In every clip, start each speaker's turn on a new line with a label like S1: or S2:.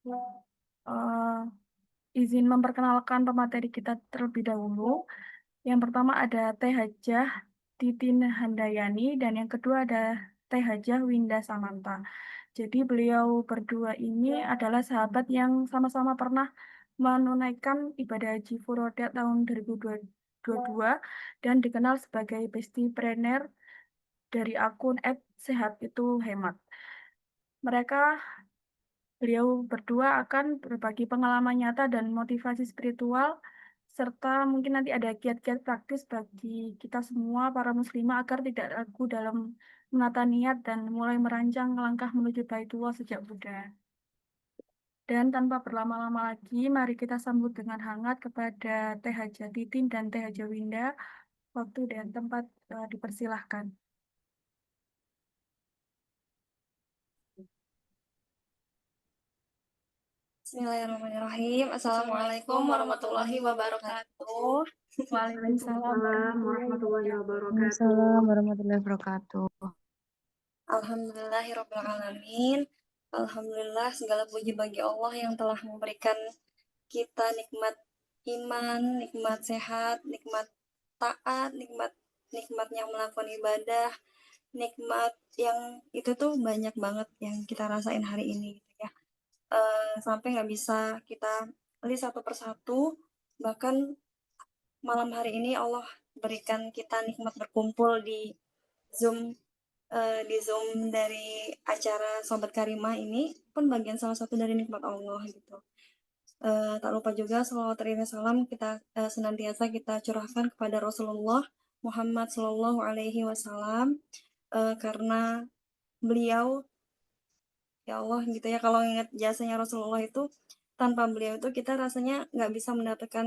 S1: Eh, izin memperkenalkan pemateri kita terlebih dahulu. Yang pertama ada Teh Hajah Titin Handayani dan yang kedua ada Teh Hajah Winda Samanta. Jadi beliau berdua ini adalah sahabat yang sama-sama pernah menunaikan ibadah haji furoda tahun 2022 dan dikenal sebagai bestipreneur dari akun @sehat itu hemat. Mereka Beliau berdua akan berbagi pengalaman nyata dan motivasi spiritual, serta mungkin nanti ada kiat-kiat praktis bagi kita semua, para muslimah, agar tidak ragu dalam menata niat dan mulai merancang langkah menuju Baitullah sejak muda. Dan tanpa berlama-lama lagi, mari kita sambut dengan hangat kepada Teh Haja Titin dan Teh Haja Winda. Waktu dan tempat dipersilahkan.
S2: Bismillahirrahmanirrahim. Assalamualaikum warahmatullahi wabarakatuh.
S1: Waalaikumsalam
S3: Waalaikumsalam
S1: warahmatullahi
S3: warahmatullahi
S1: wabarakatuh.
S3: wabarakatuh.
S4: Waalaikumsalam warahmatullahi wabarakatuh.
S2: Alhamdulillahirrahmanirrahim. Alhamdulillah segala puji bagi Allah yang telah memberikan kita nikmat iman, nikmat sehat, nikmat taat, nikmatnya melakukan ibadah, nikmat yang itu tuh banyak banget yang kita rasain hari ini gitu ya. Sampai nggak bisa kita list satu persatu, bahkan malam hari ini Allah berikan kita nikmat berkumpul di Zoom dari acara Sobat Karimah ini pun bagian salah satu dari nikmat Allah gitu. Tak lupa juga salawat dan salam kita senantiasa kita curahkan kepada Rasulullah Muhammad Shallallahu Alaihi Wasallam, karena beliau, ya Allah gitu ya, kalau ingat jasanya Rasulullah itu, tanpa beliau itu kita rasanya nggak bisa mendapatkan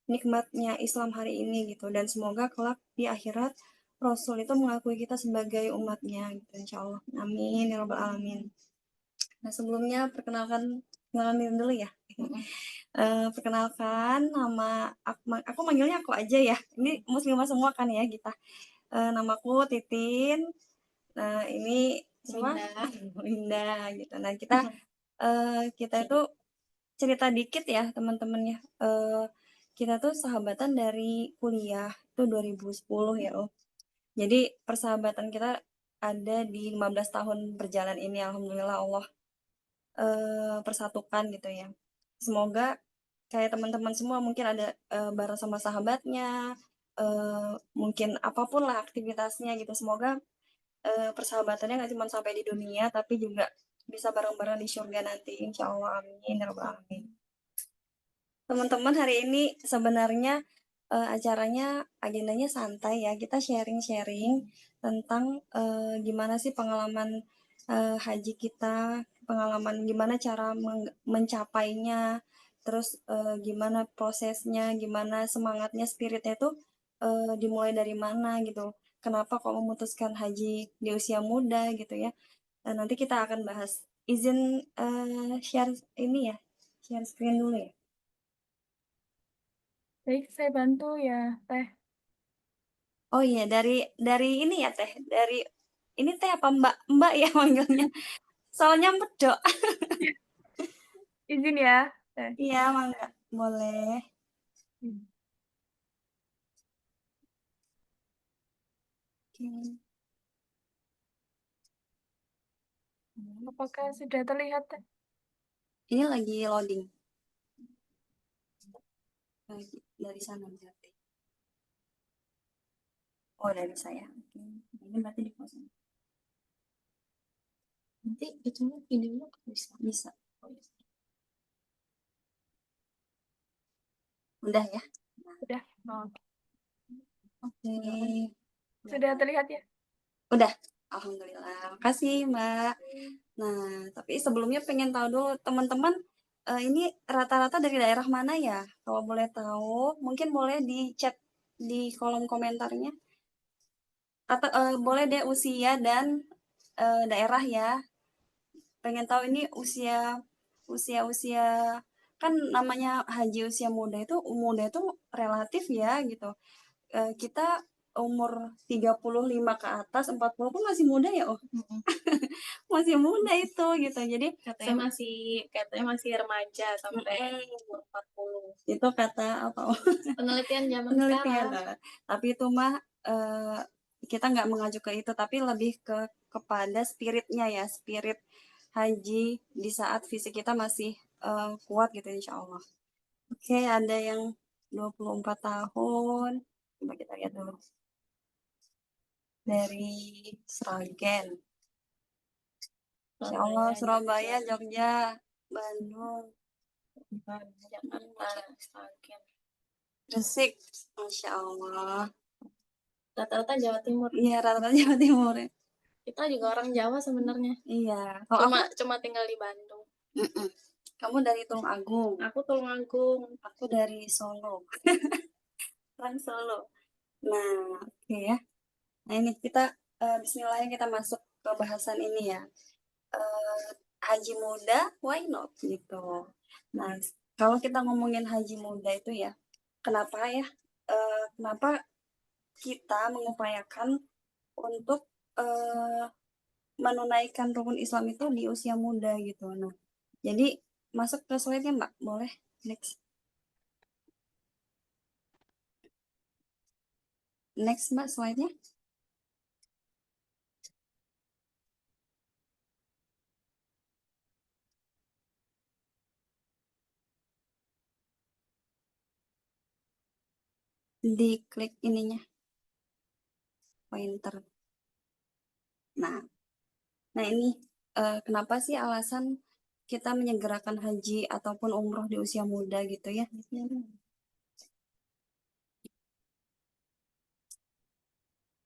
S2: nikmatnya Islam hari ini gitu. Dan semoga kelak di akhirat Rasul itu mengakui kita sebagai umatnya gitu, insya Allah. Amin ya rabbal alamin. Nah, sebelumnya perkenalkan dulu ya. Perkenalkan, nama aku manggilnya aku aja ya. Ini muslimah semua kan ya kita. Namaku Titin. Nah, ini semua Winda gitu. Nah, kita itu cerita dikit ya teman-temannya. Kita tuh sahabatan dari kuliah itu 2010 ya. Jadi persahabatan kita ada di 15 tahun berjalan ini, alhamdulillah Allah persatukan gitu ya. Semoga kayak teman-teman semua mungkin ada bareng sama sahabatnya, mungkin apapun lah aktivitasnya gitu. Semoga persahabatannya nggak cuma sampai di dunia, tapi juga bisa bareng-bareng di surga nanti. Insya Allah, amin. Ya rabbal alamin. Teman-teman, hari ini sebenarnya acaranya agendanya santai ya. Kita sharing-sharing tentang gimana sih pengalaman haji kita, pengalaman gimana cara mencapainya, terus gimana prosesnya, gimana semangatnya, spiritnya itu dimulai dari mana gitu. Kenapa kok memutuskan haji di usia muda gitu ya. Nanti kita akan bahas. Izin share ini ya, share screen dulu ya.
S1: Baik, saya bantu ya, Teh.
S2: Oh iya, dari ini ya Teh, dari ini Teh apa Mbak? Mbak ya manggilnya. Soalnya medok.
S1: Izin ya, Teh.
S2: Iya, mangga. Boleh. Oke.
S1: Apakah sudah terlihat, Teh?
S2: Ini lagi loading. Dari sana berarti. Oh, dari saya. Oke. Ini berarti di pause. Nanti itunya videonya bisa. Bisa. Oh, iya. Udah ya.
S1: Sudah. Oh,
S2: Oke.
S1: sudah terlihat ya?
S2: Udah. Alhamdulillah. Makasih Mbak. Nah, tapi sebelumnya pengen tahu dulu teman-teman, ini rata-rata dari daerah mana ya? Kalau boleh tahu, mungkin boleh di chat di kolom komentarnya. Atau boleh deh usia dan daerah ya. Pengen tahu ini usia kan namanya haji usia muda itu relatif ya gitu. Kita umur 35 ke atas, 40 pun masih muda ya, Oh? Masih muda itu gitu. Jadi
S3: katanya masih remaja sampai umur 40.
S2: Itu kata apa?
S3: Penelitian zaman
S2: Penelitian.
S3: sekarang.
S2: Tapi itu mah kita nggak mengacu ke itu, tapi lebih kepada spiritnya ya, spirit haji di saat fisik kita masih kuat gitu insya Allah. Oke, ada yang 24 tahun. Coba kita lihat dulu. Dari Sragen. Insya Allah, Surabaya, Jogja, Bandung,
S3: Jakarta, Sragen.
S2: Gresik, Masya Allah.
S3: Rata-rata Jawa Timur.
S2: Iya, rata-rata Jawa Timur.
S3: Kita juga orang Jawa sebenarnya.
S2: Iya. Kalau
S3: Cuma tinggal di Bandung.
S2: Kamu dari Tulung Agung.
S3: Aku Tulungagung.
S2: Aku dari Solo. Orang Solo. Nah, oke ya. Nah ini kita Bismillah kita masuk ke bahasan ini ya. Haji muda, why not gitu. Nah, kalau kita ngomongin haji muda itu ya, kenapa ya? Kenapa kita mengupayakan untuk menunaikan rukun Islam itu di usia muda gitu. Nah, jadi masuk ke slide-nya Mbak, boleh? Next. Next Mbak, slide-nya. Diklik ininya. Pointer. Nah ini kenapa sih alasan kita menyegerakan haji ataupun umroh di usia muda gitu ya?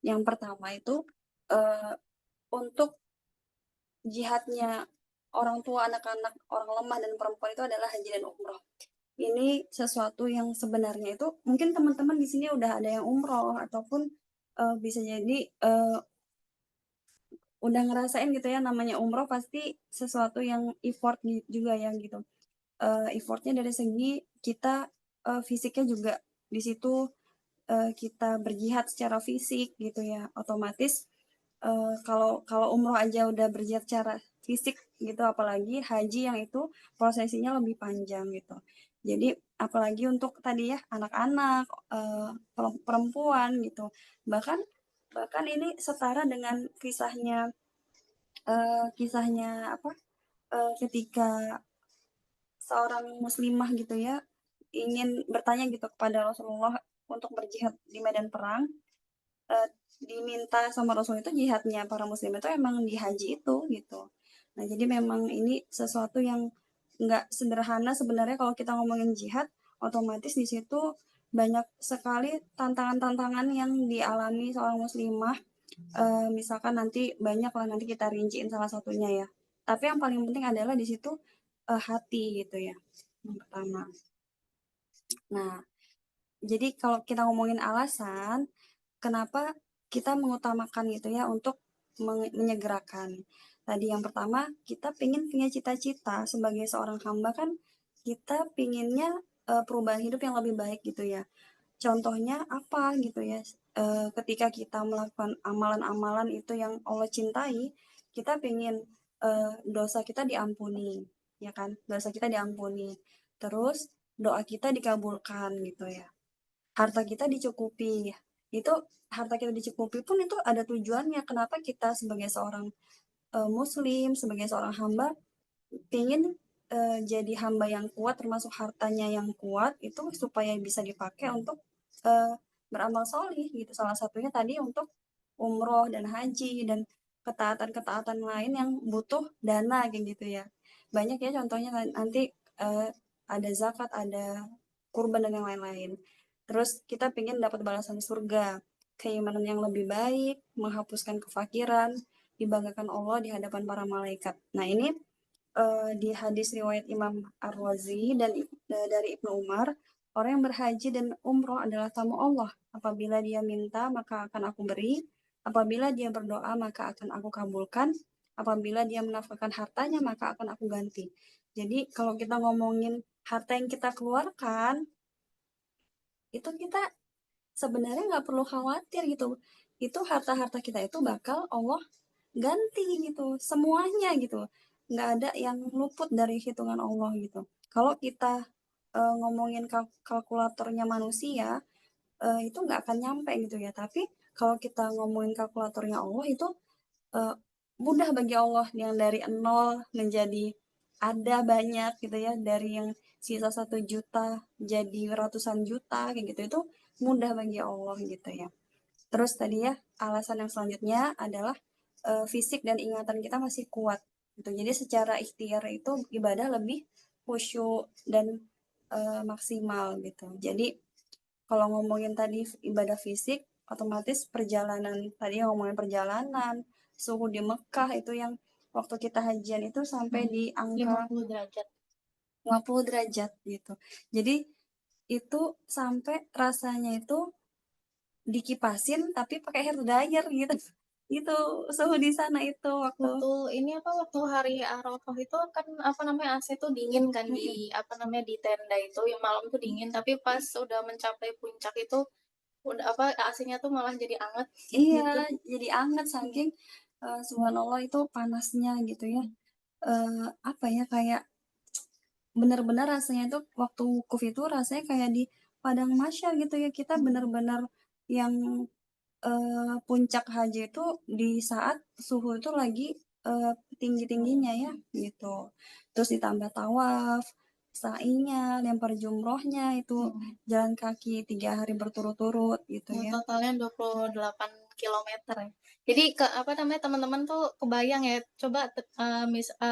S2: Yang pertama itu untuk jihadnya orang tua, anak-anak, orang lemah dan perempuan itu adalah haji dan umroh. Ini sesuatu yang sebenarnya itu mungkin teman-teman di sini udah ada yang umroh ataupun bisa jadi udah ngerasain gitu ya, namanya umroh pasti sesuatu yang effort juga ya gitu. Effortnya dari segi kita fisiknya juga di situ kita berjihad secara fisik gitu ya, otomatis kalau umroh aja udah berjihad secara fisik gitu, apalagi haji yang itu prosesinya lebih panjang gitu. Jadi apalagi untuk tadi ya anak-anak, perempuan gitu, bahkan ini setara dengan kisahnya apa, ketika seorang muslimah gitu ya ingin bertanya gitu kepada Rasulullah untuk berjihad di medan perang, diminta sama Rasul itu jihadnya para muslim itu emang di haji itu gitu. Nah jadi memang ini sesuatu yang nggak sederhana sebenarnya kalau kita ngomongin jihad, otomatis di situ banyak sekali tantangan-tantangan yang dialami seorang muslimah. Misalkan nanti banyak lah, nanti kita rinciin salah satunya ya. Tapi yang paling penting adalah di situ hati gitu ya, yang pertama. Nah, jadi kalau kita ngomongin alasan, kenapa kita mengutamakan gitu ya untuk menyegerakan. Tadi yang pertama, kita punya cita-cita sebagai seorang hamba kan, kita pinginnya perubahan hidup yang lebih baik gitu ya. Contohnya apa gitu ya, ketika kita melakukan amalan-amalan itu yang Allah cintai, kita pengen dosa kita diampuni, ya kan? Dosa kita diampuni. Terus doa kita dikabulkan gitu ya. Harta kita dicukupi. Itu harta kita dicukupi pun itu ada tujuannya. Kenapa kita sebagai seorang muslim, sebagai seorang hamba ingin jadi hamba yang kuat, termasuk hartanya yang kuat itu supaya bisa dipakai untuk beramal solih gitu. Salah satunya tadi untuk umroh dan haji dan ketaatan-ketaatan lain yang butuh dana kayak gitu ya. Banyak ya contohnya nanti ada zakat, ada kurban dan yang lain-lain. Terus kita pengen dapat balasan surga, keimanan yang lebih baik, menghapuskan kefakiran, dibanggakan Allah di hadapan para malaikat. Nah ini di hadis riwayat Imam Ar-Razi dan dari Ibnu Umar, orang yang berhaji dan umroh adalah tamu Allah. Apabila dia minta, maka akan aku beri. Apabila dia berdoa, maka akan aku kabulkan. Apabila dia menafkahkan hartanya, maka akan aku ganti. Jadi kalau kita ngomongin harta yang kita keluarkan, itu kita sebenarnya nggak perlu khawatir gitu. Itu harta-harta kita itu bakal Allah ganti gitu, semuanya gitu. Nggak ada yang luput dari hitungan Allah gitu. Kalau kita ngomongin kalkulatornya manusia, itu nggak akan nyampe gitu ya. Tapi kalau kita ngomongin kalkulatornya Allah itu eh, mudah bagi Allah, yang dari nol menjadi ada banyak gitu ya, dari yang sisa 1 juta jadi ratusan juta kayak gitu, itu mudah bagi Allah gitu ya. Terus tadi ya, alasan yang selanjutnya adalah fisik dan ingatan kita masih kuat gitu. Jadi secara ikhtiar itu ibadah lebih khusyuk dan maksimal gitu. Jadi kalau ngomongin tadi ibadah fisik, otomatis perjalanan, tadi yang ngomongin perjalanan, suhu di Mekah itu yang waktu kita hajian itu sampai di angka
S3: 50 derajat.
S2: 50 derajat gitu. Jadi itu sampai rasanya itu dikipasin tapi pakai hair dryer gitu. Itu suhu di sana itu waktu
S3: Waktu hari Arafah itu kan apa namanya AC tuh dingin kan di apa namanya di tenda itu yang malam tuh dingin, tapi pas udah mencapai puncak itu udah apa AC-nya tuh malah jadi anget
S2: iya
S3: gitu.
S2: jadi anget saking subhanallah itu panasnya gitu ya. Apa ya, kayak benar-benar rasanya itu waktu wukuf itu rasanya kayak di padang mahsyar gitu ya. Kita benar-benar yang puncak haji itu di saat suhu itu lagi tinggi-tingginya ya gitu. Terus ditambah tawaf, sa'inya, lempar jumrohnya itu jalan kaki 3 hari berturut-turut gitu ya.
S3: Totalnya 28 kilometer ya. Jadi ke apa namanya teman-teman tuh kebayang ya, coba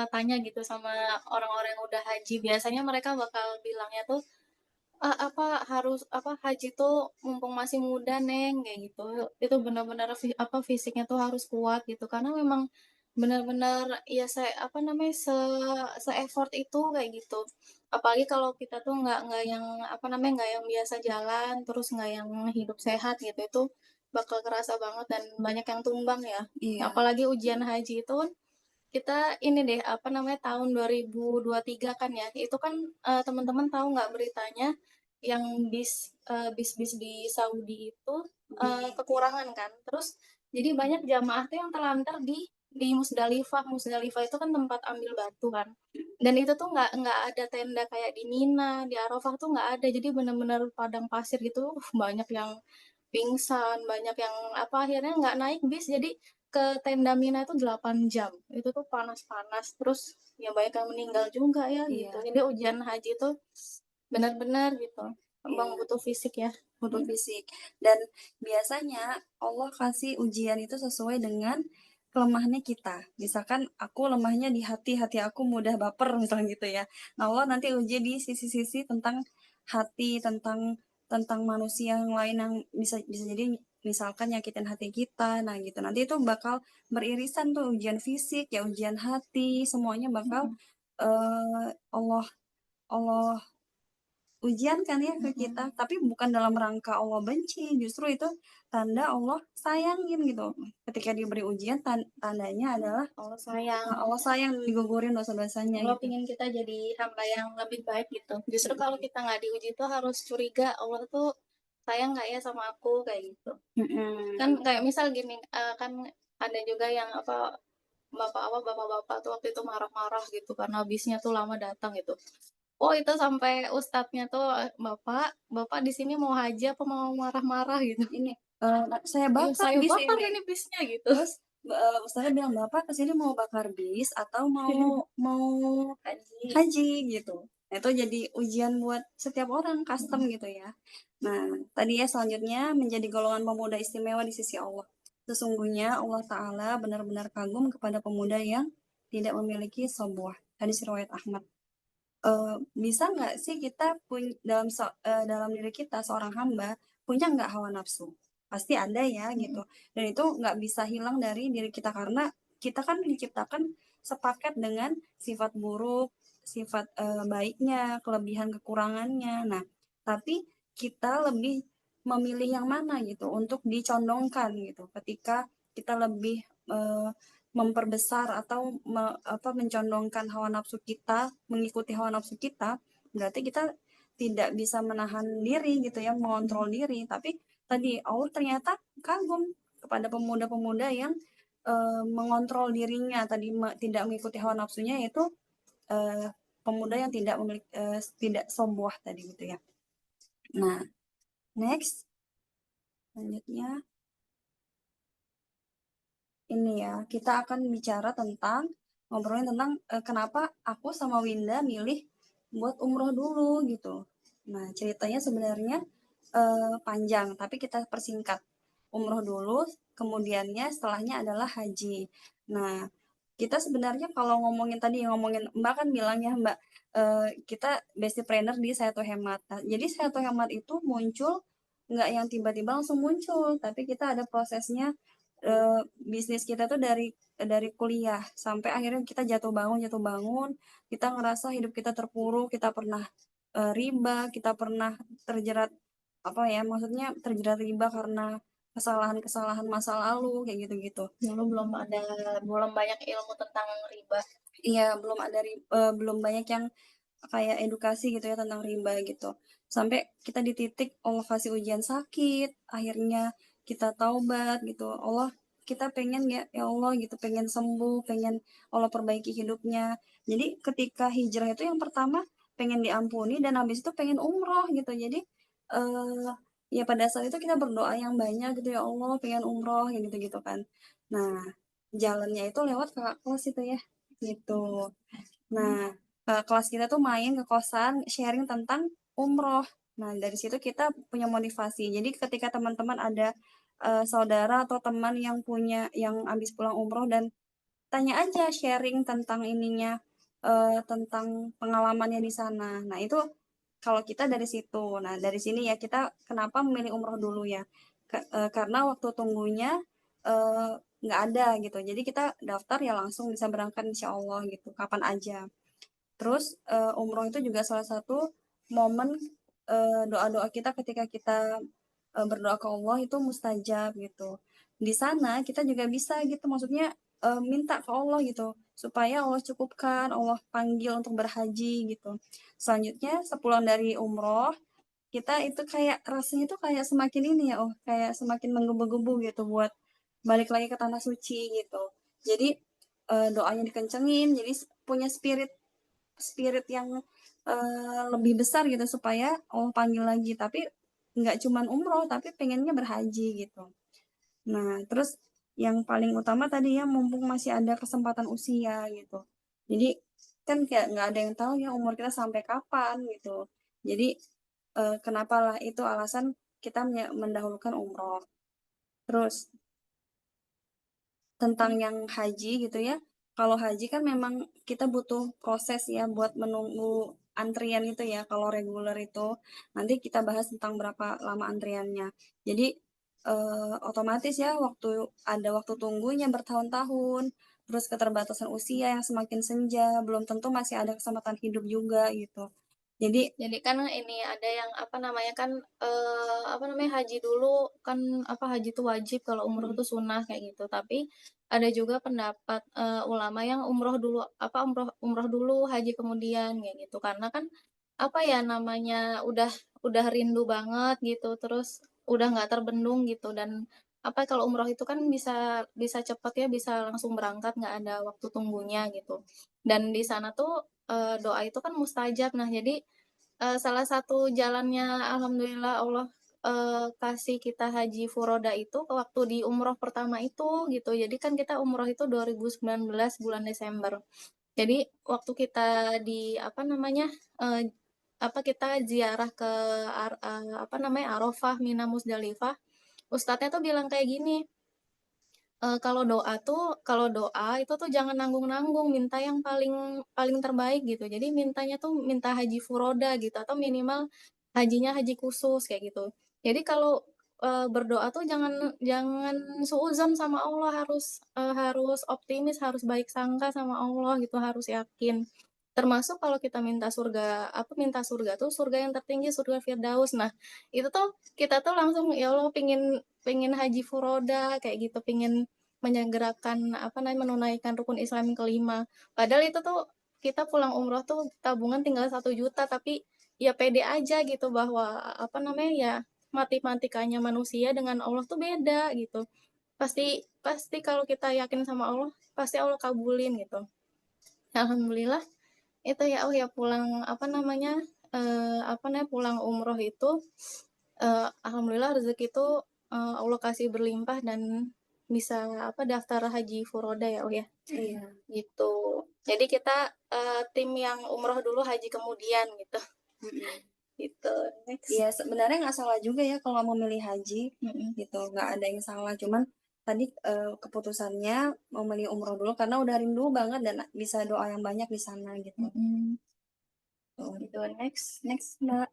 S3: tanya gitu sama orang-orang yang udah haji. Biasanya mereka bakal bilangnya tuh apa harus apa haji tuh mumpung masih muda neng kayak gitu. Itu benar-benar apa fisiknya tuh harus kuat gitu karena memang benar-benar ya saya apa namanya se effort itu kayak gitu. Apalagi kalau kita tuh nggak yang apa namanya nggak yang biasa jalan terus nggak yang hidup sehat gitu itu bakal kerasa banget dan banyak yang tumbang ya.
S2: Iya,
S3: Apalagi ujian haji itu kan kita ini deh apa namanya tahun 2023 kan ya itu kan teman-teman tahu nggak beritanya yang bis-bis di Saudi itu kekurangan kan terus jadi banyak jamaah tuh yang terlantar di Musdalifah. Musdalifah itu kan tempat ambil batu kan dan itu tuh nggak ada tenda kayak di Mina di Arafah tuh nggak ada jadi benar-benar padang pasir gitu. Banyak yang pingsan banyak yang apa akhirnya nggak naik bis jadi ke tenda Mina itu 8 jam. Itu tuh panas-panas. Terus ya banyak yang meninggal juga ya gitu.
S2: iya,
S3: Jadi ujian haji itu benar-benar gitu. Bang
S2: iya.
S3: butuh fisik ya.
S2: Butuh fisik. Dan biasanya Allah kasih ujian itu sesuai dengan kelemahannya kita. Misalkan aku lemahnya di hati, hati aku mudah baper misalnya gitu ya. Nah, Allah nanti uji di sisi-sisi tentang hati, tentang manusia yang lain yang bisa bisa jadi misalkan nyakitin hati kita. Nah, gitu. Nanti itu bakal beririsan tuh ujian fisik, ya ujian hati, semuanya bakal Allah Allah ujian kan ya ke kita, tapi bukan dalam rangka Allah benci, justru itu tanda Allah sayangin gitu. Ketika diberi ujian, tandanya adalah
S3: Allah sayang.
S2: Allah sayang digugurin dosa-dosanya
S3: Allah
S2: gitu.
S3: pingin kita jadi hamba yang lebih baik gitu. Justru kalau kita nggak diuji tuh harus curiga Allah tuh sayang nggak ya sama aku kayak gitu. Kan kayak misal gini, kan ada juga yang apa bapak-bapak tuh waktu itu marah-marah gitu karena bisnya tuh lama datang gitu. Oh itu sampai ustadznya tuh bapak di sini mau haji apa mau marah-marah gitu.
S2: Ini saya
S3: Iya
S2: bakar
S3: saya
S2: bis
S3: bakar
S2: ini.
S3: ini bisnya gitu.
S2: Terus ustaznya bilang, bapak kesini mau bakar bis atau mau mau haji gitu. Nah, itu jadi ujian buat setiap orang, custom gitu ya. Nah, tadi ya selanjutnya menjadi golongan pemuda istimewa di sisi Allah. Sesungguhnya Allah Ta'ala benar-benar kagum kepada pemuda yang tidak memiliki sebuah. Hadis riwayat Ahmad. Bisa nggak sih kita dalam diri kita seorang hamba punya nggak hawa nafsu? Pasti ada ya gitu. Dan itu nggak bisa hilang dari diri kita karena kita kan diciptakan sepaket dengan sifat buruk, sifat baiknya, kelebihan kekurangannya. Nah, tapi kita lebih memilih yang mana gitu untuk dicondongkan gitu. Ketika kita lebih eh, memperbesar atau mencondongkan hawa nafsu kita, mengikuti hawa nafsu kita, berarti kita tidak bisa menahan diri gitu ya, mengontrol diri. Tapi tadi Allah ternyata kagum kepada pemuda-pemuda yang mengontrol dirinya tadi tidak mengikuti hawa nafsunya, yaitu pemuda yang tidak sombong tadi gitu ya. Nah, next selanjutnya ini ya, kita akan bicara tentang ngobrolin tentang kenapa aku sama Winda milih buat umroh dulu gitu. Nah, ceritanya sebenarnya panjang, tapi kita persingkat. Umroh dulu, kemudiannya setelahnya adalah haji. Nah, kita sebenarnya kalau ngomongin tadi ngomongin Mbak kan bilang ya Mbak, kita besti planner di Saya Tuh Hemat. Nah, jadi Saya Tuh Hemat itu muncul nggak yang tiba-tiba langsung muncul, tapi kita ada prosesnya. Bisnis kita tuh dari kuliah sampai akhirnya kita jatuh bangun, kita ngerasa hidup kita terpuruk, kita pernah riba, kita pernah terjerat apa ya, maksudnya terjerat riba karena kesalahan-kesalahan masa lalu kayak gitu-gitu.
S3: Dulu belum banyak ilmu tentang riba.
S2: Iya, belum banyak yang kayak edukasi gitu ya tentang riba gitu. Sampai kita di titik Allah kasih ujian sakit, akhirnya kita taubat gitu. Allah, kita pengen ya Allah gitu, pengen sembuh, pengen Allah perbaiki hidupnya. Jadi ketika hijrah itu yang pertama pengen diampuni dan habis itu pengen umroh gitu. Jadi eh ya pada saat itu kita berdoa yang banyak gitu, ya Allah pengen umroh kayak gitu-gitu kan. Nah, jalannya itu lewat kakak kelas itu ya gitu. Nah, kelas kita tuh main ke kosan, sharing tentang umroh. Nah, dari situ kita punya motivasi. Jadi ketika teman-teman ada saudara atau teman yang habis pulang umroh dan tanya aja sharing tentang ininya, tentang pengalamannya di sana. Nah, itu kalau kita dari situ. Nah, dari sini ya kita kenapa memilih umroh dulu ya. Karena waktu tunggunya eh, nggak ada gitu. Jadi kita daftar ya langsung bisa berangkat insya Allah gitu, kapan aja. Terus umroh itu juga salah satu momen doa-doa kita ketika kita berdoa ke Allah itu mustajab gitu. Di sana kita juga bisa gitu, maksudnya minta ke Allah gitu supaya Allah cukupkan, Allah panggil untuk berhaji gitu. Selanjutnya sepulang dari umroh kita itu kayak rasanya itu kayak semakin ini ya, oh kayak semakin menggebu-gebu gitu buat balik lagi ke tanah suci gitu. Jadi doanya dikencengin, jadi punya spirit spirit yang lebih besar gitu supaya Allah panggil lagi, tapi nggak cuman umroh tapi pengennya berhaji gitu. Nah, terus yang paling utama tadi ya mumpung masih ada kesempatan usia gitu. Jadi kan kayak nggak ada yang tahu ya umur kita sampai kapan gitu. Jadi kenapa lah itu alasan kita mendahulukan umroh. Terus tentang yang haji gitu ya. Kalau haji kan memang kita butuh proses ya buat menunggu antrian itu ya. Kalau reguler itu nanti kita bahas tentang berapa lama antriannya. Jadi otomatis ya ada waktu tunggunya bertahun-tahun. Terus keterbatasan usia yang semakin senja, belum tentu masih ada kesempatan hidup juga gitu.
S3: Jadi kan ini ada yang apa namanya kan apa namanya haji dulu kan apa haji itu wajib kalau umroh itu sunnah kayak gitu. Tapi ada juga pendapat ulama yang umroh dulu apa umroh dulu haji kemudian kayak gitu. Karena kan apa ya namanya udah rindu banget gitu. Terus udah nggak terbendung gitu dan apa kalau umroh itu kan bisa bisa cepat ya bisa langsung berangkat nggak ada waktu tunggunya gitu. Dan di sana tuh doa itu kan mustajab. Nah, jadi salah satu jalannya alhamdulillah Allah kasih kita haji furoda itu waktu di umroh pertama itu gitu. Jadi kan kita umroh itu 2019 bulan Desember. Jadi waktu kita di apa namanya eh, apa kita ziarah ke apa namanya Arafah, Mina, Musdalifah, ustadznya tuh bilang kayak gini, kalau doa itu tuh jangan nanggung-nanggung, minta yang paling paling terbaik gitu. Jadi mintanya tuh minta haji furoda gitu atau minimal hajinya haji khusus kayak gitu. Jadi kalau berdoa tuh jangan jangan suudzon sama Allah, harus optimis, harus baik sangka sama Allah gitu, harus yakin. Termasuk kalau kita minta surga tuh surga yang tertinggi, surga Firdaus. Nah, itu tuh kita tuh langsung ya Allah pingin pingin haji furoda kayak gitu, pingin menyegerakan apa namanya menunaikan rukun Islam yang kelima. Padahal itu tuh kita pulang umroh tuh tabungan tinggal 1 juta tapi ya pede aja gitu bahwa apa namanya ya matematikanya manusia dengan Allah tuh beda gitu. Pasti pasti kalau kita yakin sama Allah, pasti Allah kabulin gitu. Alhamdulillah itu ya, oh ya pulang pulang umroh itu, alhamdulillah rezeki itu, Allah kasih berlimpah dan bisa daftar haji furoda ya, oh ya,
S2: Iya.
S3: gitu. Jadi kita, tim yang umroh dulu, haji kemudian gitu. Gitu, next.
S2: Iya, sebenarnya nggak salah juga ya kalau mau milih haji, gitu. Nggak ada yang salah. Cuman tadi keputusannya mau milih umroh dulu karena udah rindu banget dan bisa doa yang banyak di sana gitu.
S3: Gitu, next Mbak.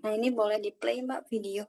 S2: Nah ini boleh di play Mbak video.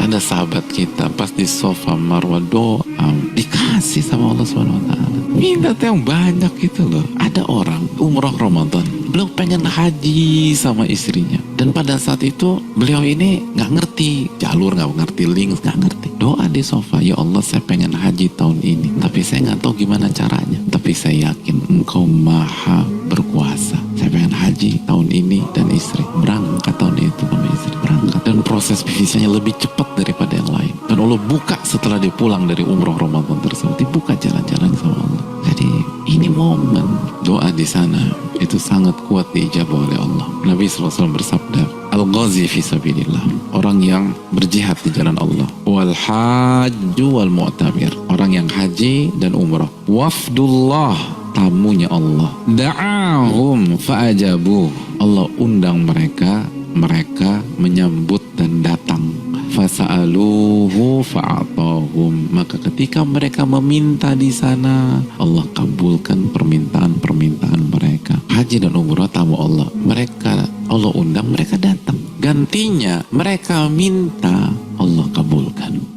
S5: Ada sahabat kita pas di sofa Marwah doa dikasih sama Allah SWT, minta yang banyak gitu loh. Ada orang umroh Ramadan, beliau pengen haji sama istrinya, dan pada saat itu beliau ini nggak ngerti jalur, nggak ngerti link, nggak ngerti. Doa di sofa, ya Allah saya pengen haji tahun ini, tapi saya nggak tahu gimana caranya, tapi saya yakin Engkau maha berkuasa. Saya pengen haji tahun ini dan istri berangkat tahun itu sama istri berangkat, dan proses visanya lebih cepat daripada yang lain, dan Allah buka setelah dia pulang dari umroh Ramadan tersebut, dibuka jalan-jalan sama Allah. Jadi ini momen doa di sana itu sangat kuat diijabah oleh Allah. Nabi SAW bersabda, al-ghazi fi sabilillah, orang yang berjihad di jalan Allah, wal hajju wal mu'tamir, orang yang haji dan umrah, wafdullah, tamunya Allah, da'ahum fa'ajabuh, Allah undang mereka, mereka menyambut dan datang, fasa'aluhu fa'atahum, maka ketika mereka meminta di sana, Allah kabulkan permintaan-permintaan mereka. Haji dan umrah tamu Allah, mereka Allah undang, mereka datang, gantinya mereka minta, Allah kabulkan.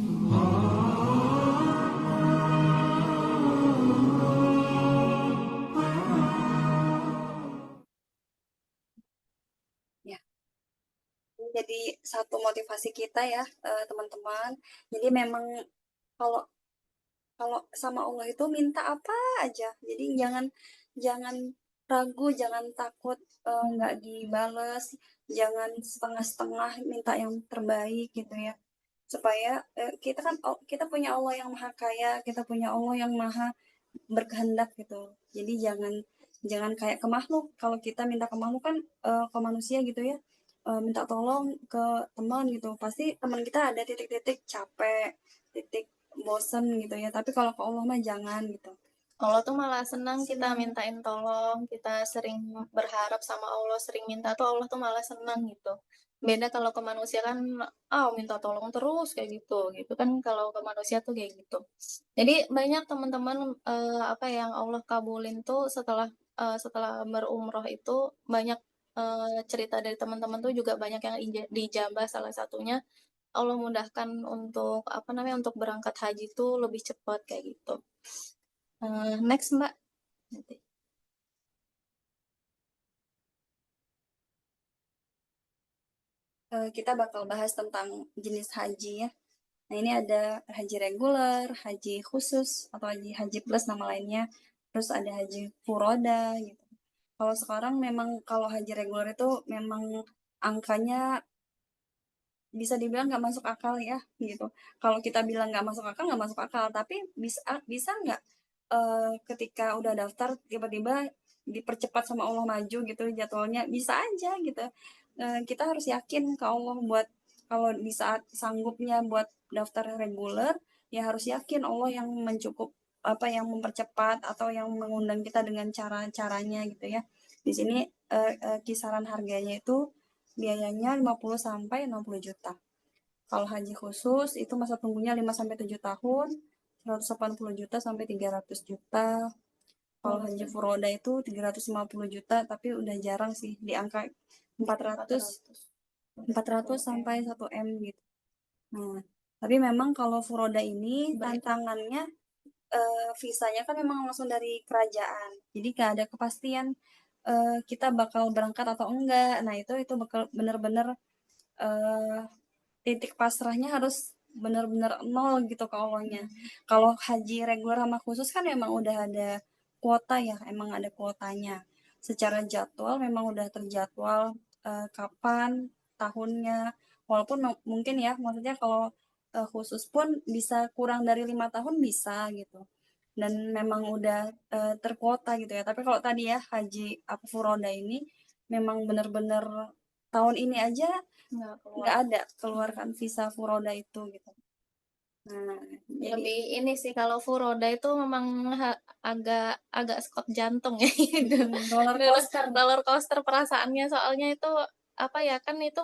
S2: Jadi satu motivasi kita ya teman-teman. Jadi memang kalau kalau sama Allah itu minta apa aja. Jadi jangan ragu, jangan takut nggak dibales, jangan setengah-setengah, minta yang terbaik gitu ya. Supaya kita punya Allah yang maha kaya, kita punya Allah yang maha berkehendak gitu. Jadi jangan kayak ke makhluk. Kalau kita minta ke makhluk kan ke manusia gitu ya, minta tolong ke teman gitu, pasti teman kita ada titik-titik capek, titik bosen gitu ya. Tapi kalau ke Allah mah jangan gitu.
S3: Allah tuh malah senang kita mintain tolong, kita sering berharap sama Allah, sering minta tuh Allah tuh malah senang gitu. Beda kalau ke manusia kan, minta tolong terus kayak gitu kan, kalau ke manusia tuh kayak gitu. Jadi banyak teman-teman, yang Allah kabulin tuh setelah berumroh itu banyak, cerita dari teman-teman tuh juga banyak yang dijabah, salah satunya Allah mudahkan untuk untuk berangkat haji tuh lebih cepat kayak gitu. Next Mbak.
S2: Kita bakal bahas tentang jenis haji ya. Nah ini ada haji reguler, haji khusus, atau haji plus nama lainnya. Terus ada haji furoda gitu. Kalau sekarang memang kalau haji reguler itu memang angkanya bisa dibilang nggak masuk akal ya gitu. Kalau kita bilang nggak masuk akal, tapi bisa nggak ketika udah daftar tiba-tiba dipercepat sama Allah maju gitu jadwalnya, bisa aja gitu. Kita harus yakin ke Allah buat kalau di saat sanggupnya buat daftar reguler, ya harus yakin Allah yang yang mempercepat atau yang mengundang kita dengan cara-caranya gitu ya. Di sini kisaran harganya itu biayanya 50 sampai 60 juta. Kalau haji khusus itu masa tunggunya 5 sampai 7 tahun, 180 juta sampai 300 juta. Kalau haji furoda itu 350 juta, tapi udah jarang sih di angka 400 sampai 1 M gitu. Nah, tapi memang kalau furoda ini tantangannya visanya kan memang langsung dari kerajaan. Jadi gak ada kepastian kita bakal berangkat atau enggak. Nah, itu bakal bener-bener titik pasrahnya harus bener-bener nol gitu ke Allahnya. Kalau haji reguler sama khusus kan emang udah ada kuota ya, emang ada kuotanya. secara jadwal memang udah terjadwal kapan tahunnya, walaupun mungkin ya maksudnya kalau khusus pun bisa kurang dari 5 tahun bisa gitu. Dan memang udah terkuota gitu ya. Tapi kalau tadi ya haji furoda ini memang benar-benar tahun ini aja
S3: nggak keluar.
S2: nggak ada keluarkan visa furoda itu gitu. Nah, jadi
S3: Lebih ini sih kalau furoda itu memang agak skot jantung ya gitu. Roller coaster perasaannya soalnya itu apa ya kan itu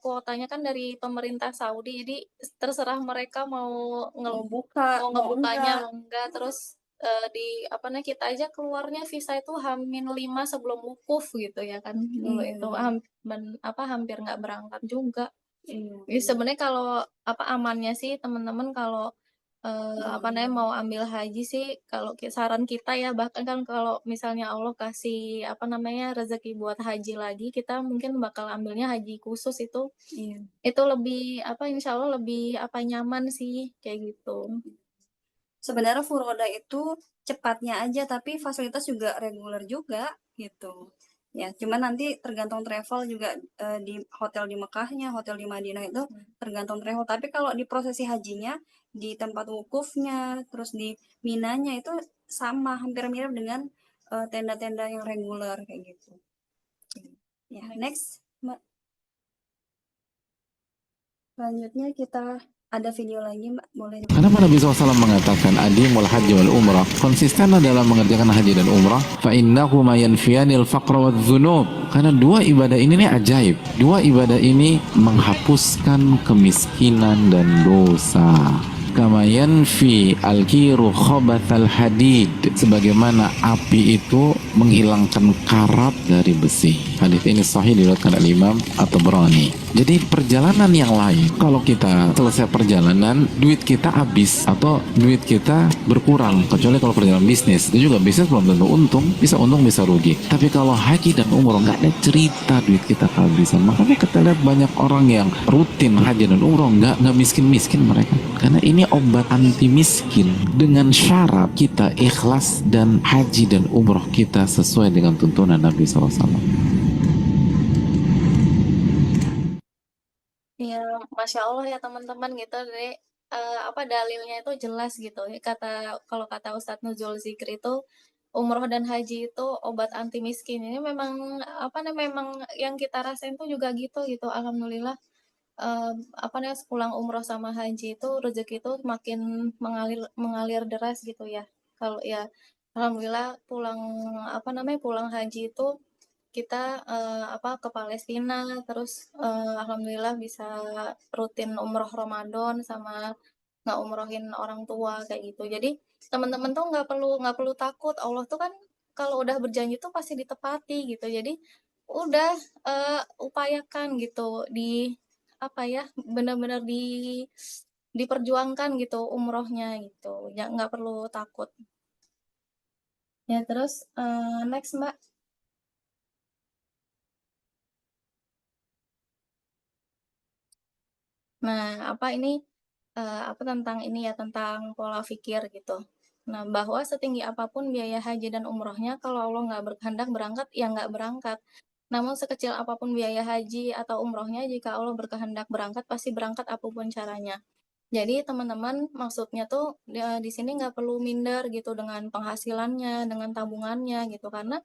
S3: kuotanya kan dari pemerintah Saudi jadi terserah mereka mau
S2: mau buka,
S3: mau
S2: mau
S3: ngebukanya
S2: enggak.
S3: mau enggak terus di apa namanya kita aja keluarnya visa itu H-5 sebelum wukuf gitu ya kan dulu
S2: Iya,
S3: itu hampir nggak berangkat juga.
S2: iya.
S3: Jadi sebenarnya kalau apa amannya sih teman-teman kalau apa namanya mau ambil haji sih kalau saran kita ya bahkan kan kalau misalnya Allah kasih apa namanya rezeki buat haji lagi kita mungkin bakal ambilnya haji khusus
S2: Iya.
S3: itu lebih apa insya Allah lebih apa nyaman sih kayak gitu.
S2: Sebenarnya furoda itu cepatnya aja tapi fasilitas juga reguler juga gitu. Ya, cuman nanti tergantung travel juga di hotel di Mekahnya, hotel di Madinah itu tergantung travel. Tapi kalau di prosesi hajinya, di tempat wukufnya, terus di Minanya itu sama, hampir mirip dengan tenda-tenda yang reguler kayak gitu. Ya, next, Mbak. Selanjutnya kita ada video lagi, Mbak. Boleh.
S5: Kenapa Nabi SAW mengatakan adimul haji wal umrah, konsistenlah dalam mengerjakan haji dan umrah, fa innahu ma yanfiyanil faqra wadz dzunub, karena dua ibadah ini nih ajaib. Dua ibadah ini menghapuskan kemiskinan dan dosa. Kama yanfi al-kiru khobathal hadid, sebagaimana api itu menghilangkan karat dari besi. Hadis ini sahih diriwayatkan Al-Imam At-Tabrani. Jadi perjalanan yang lain, kalau kita selesai perjalanan, duit kita habis atau duit kita berkurang. Kecuali kalau perjalanan bisnis, itu juga bisnis belum tentu untung, bisa rugi. Tapi kalau haji dan umroh nggak ada cerita duit kita kehabisan. Makanya kita lihat banyak orang yang rutin haji dan umroh nggak miskin-miskin mereka. Karena ini obat anti miskin dengan syarat kita ikhlas dan haji dan umroh kita sesuai dengan tuntunan Nabi SAW.
S3: Ya, masya Allah ya teman-teman gitu. Jadi apa dalilnya itu jelas gitu. Kalau kata Ustadz Nuzul Zikri itu umroh dan haji itu obat anti miskin. Ini memang apa namanya memang yang kita rasain tuh juga gitu. Alhamdulillah apa namanya pulang umroh sama haji itu rezeki itu makin mengalir deras gitu ya. Kalau ya alhamdulillah pulang haji itu kita apa ke Palestina terus alhamdulillah bisa rutin umroh Ramadan sama umrohin orang tua kayak gitu. Jadi teman-teman tuh nggak perlu takut. Allah tuh kan kalau udah berjanji tuh pasti ditepati gitu. Jadi udah upayakan gitu di apa ya benar-benar diperjuangkan gitu umrohnya gitu. Ya nggak perlu takut. Ya terus next Mbak. Nah, apa ini apa tentang ini ya tentang pola pikir gitu. Nah, bahwa setinggi apapun biaya haji dan umrohnya, kalau Allah nggak berkehendak berangkat, ya nggak berangkat. Namun sekecil apapun biaya haji atau umrohnya, jika Allah berkehendak berangkat, pasti berangkat apapun caranya. Jadi teman-teman maksudnya tuh di sini nggak perlu minder gitu dengan penghasilannya, dengan tabungannya gitu karena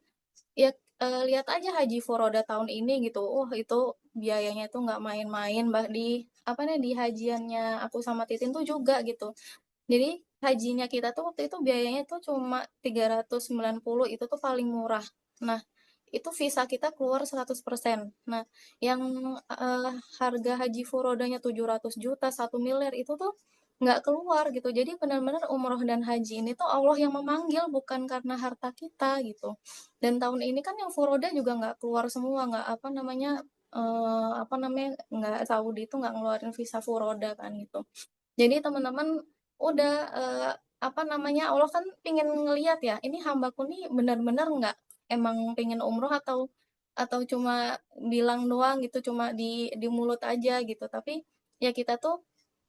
S3: ya lihat aja haji furoda tahun ini gitu. Itu biayanya tuh nggak main-main di apa nih di hajiannya aku sama Titin tuh juga gitu. Jadi hajinya kita tuh waktu itu biayanya tuh cuma 390 itu tuh paling murah. Nah, itu visa kita keluar 100%. Nah, yang harga haji furodanya 700 juta, 1 miliar itu tuh nggak keluar gitu. Jadi benar-benar umroh dan haji ini tuh Allah yang memanggil bukan karena harta kita gitu. Dan tahun ini kan yang furoda juga nggak keluar semua, nggak nggak Saudi itu nggak ngeluarin visa furoda kan gitu. Jadi teman-teman udah Allah kan pingin ngelihat ya, ini hambaku nih benar-benar nggak emang pengen umroh atau cuma bilang doang gitu, cuma di mulut aja gitu. Tapi ya kita tuh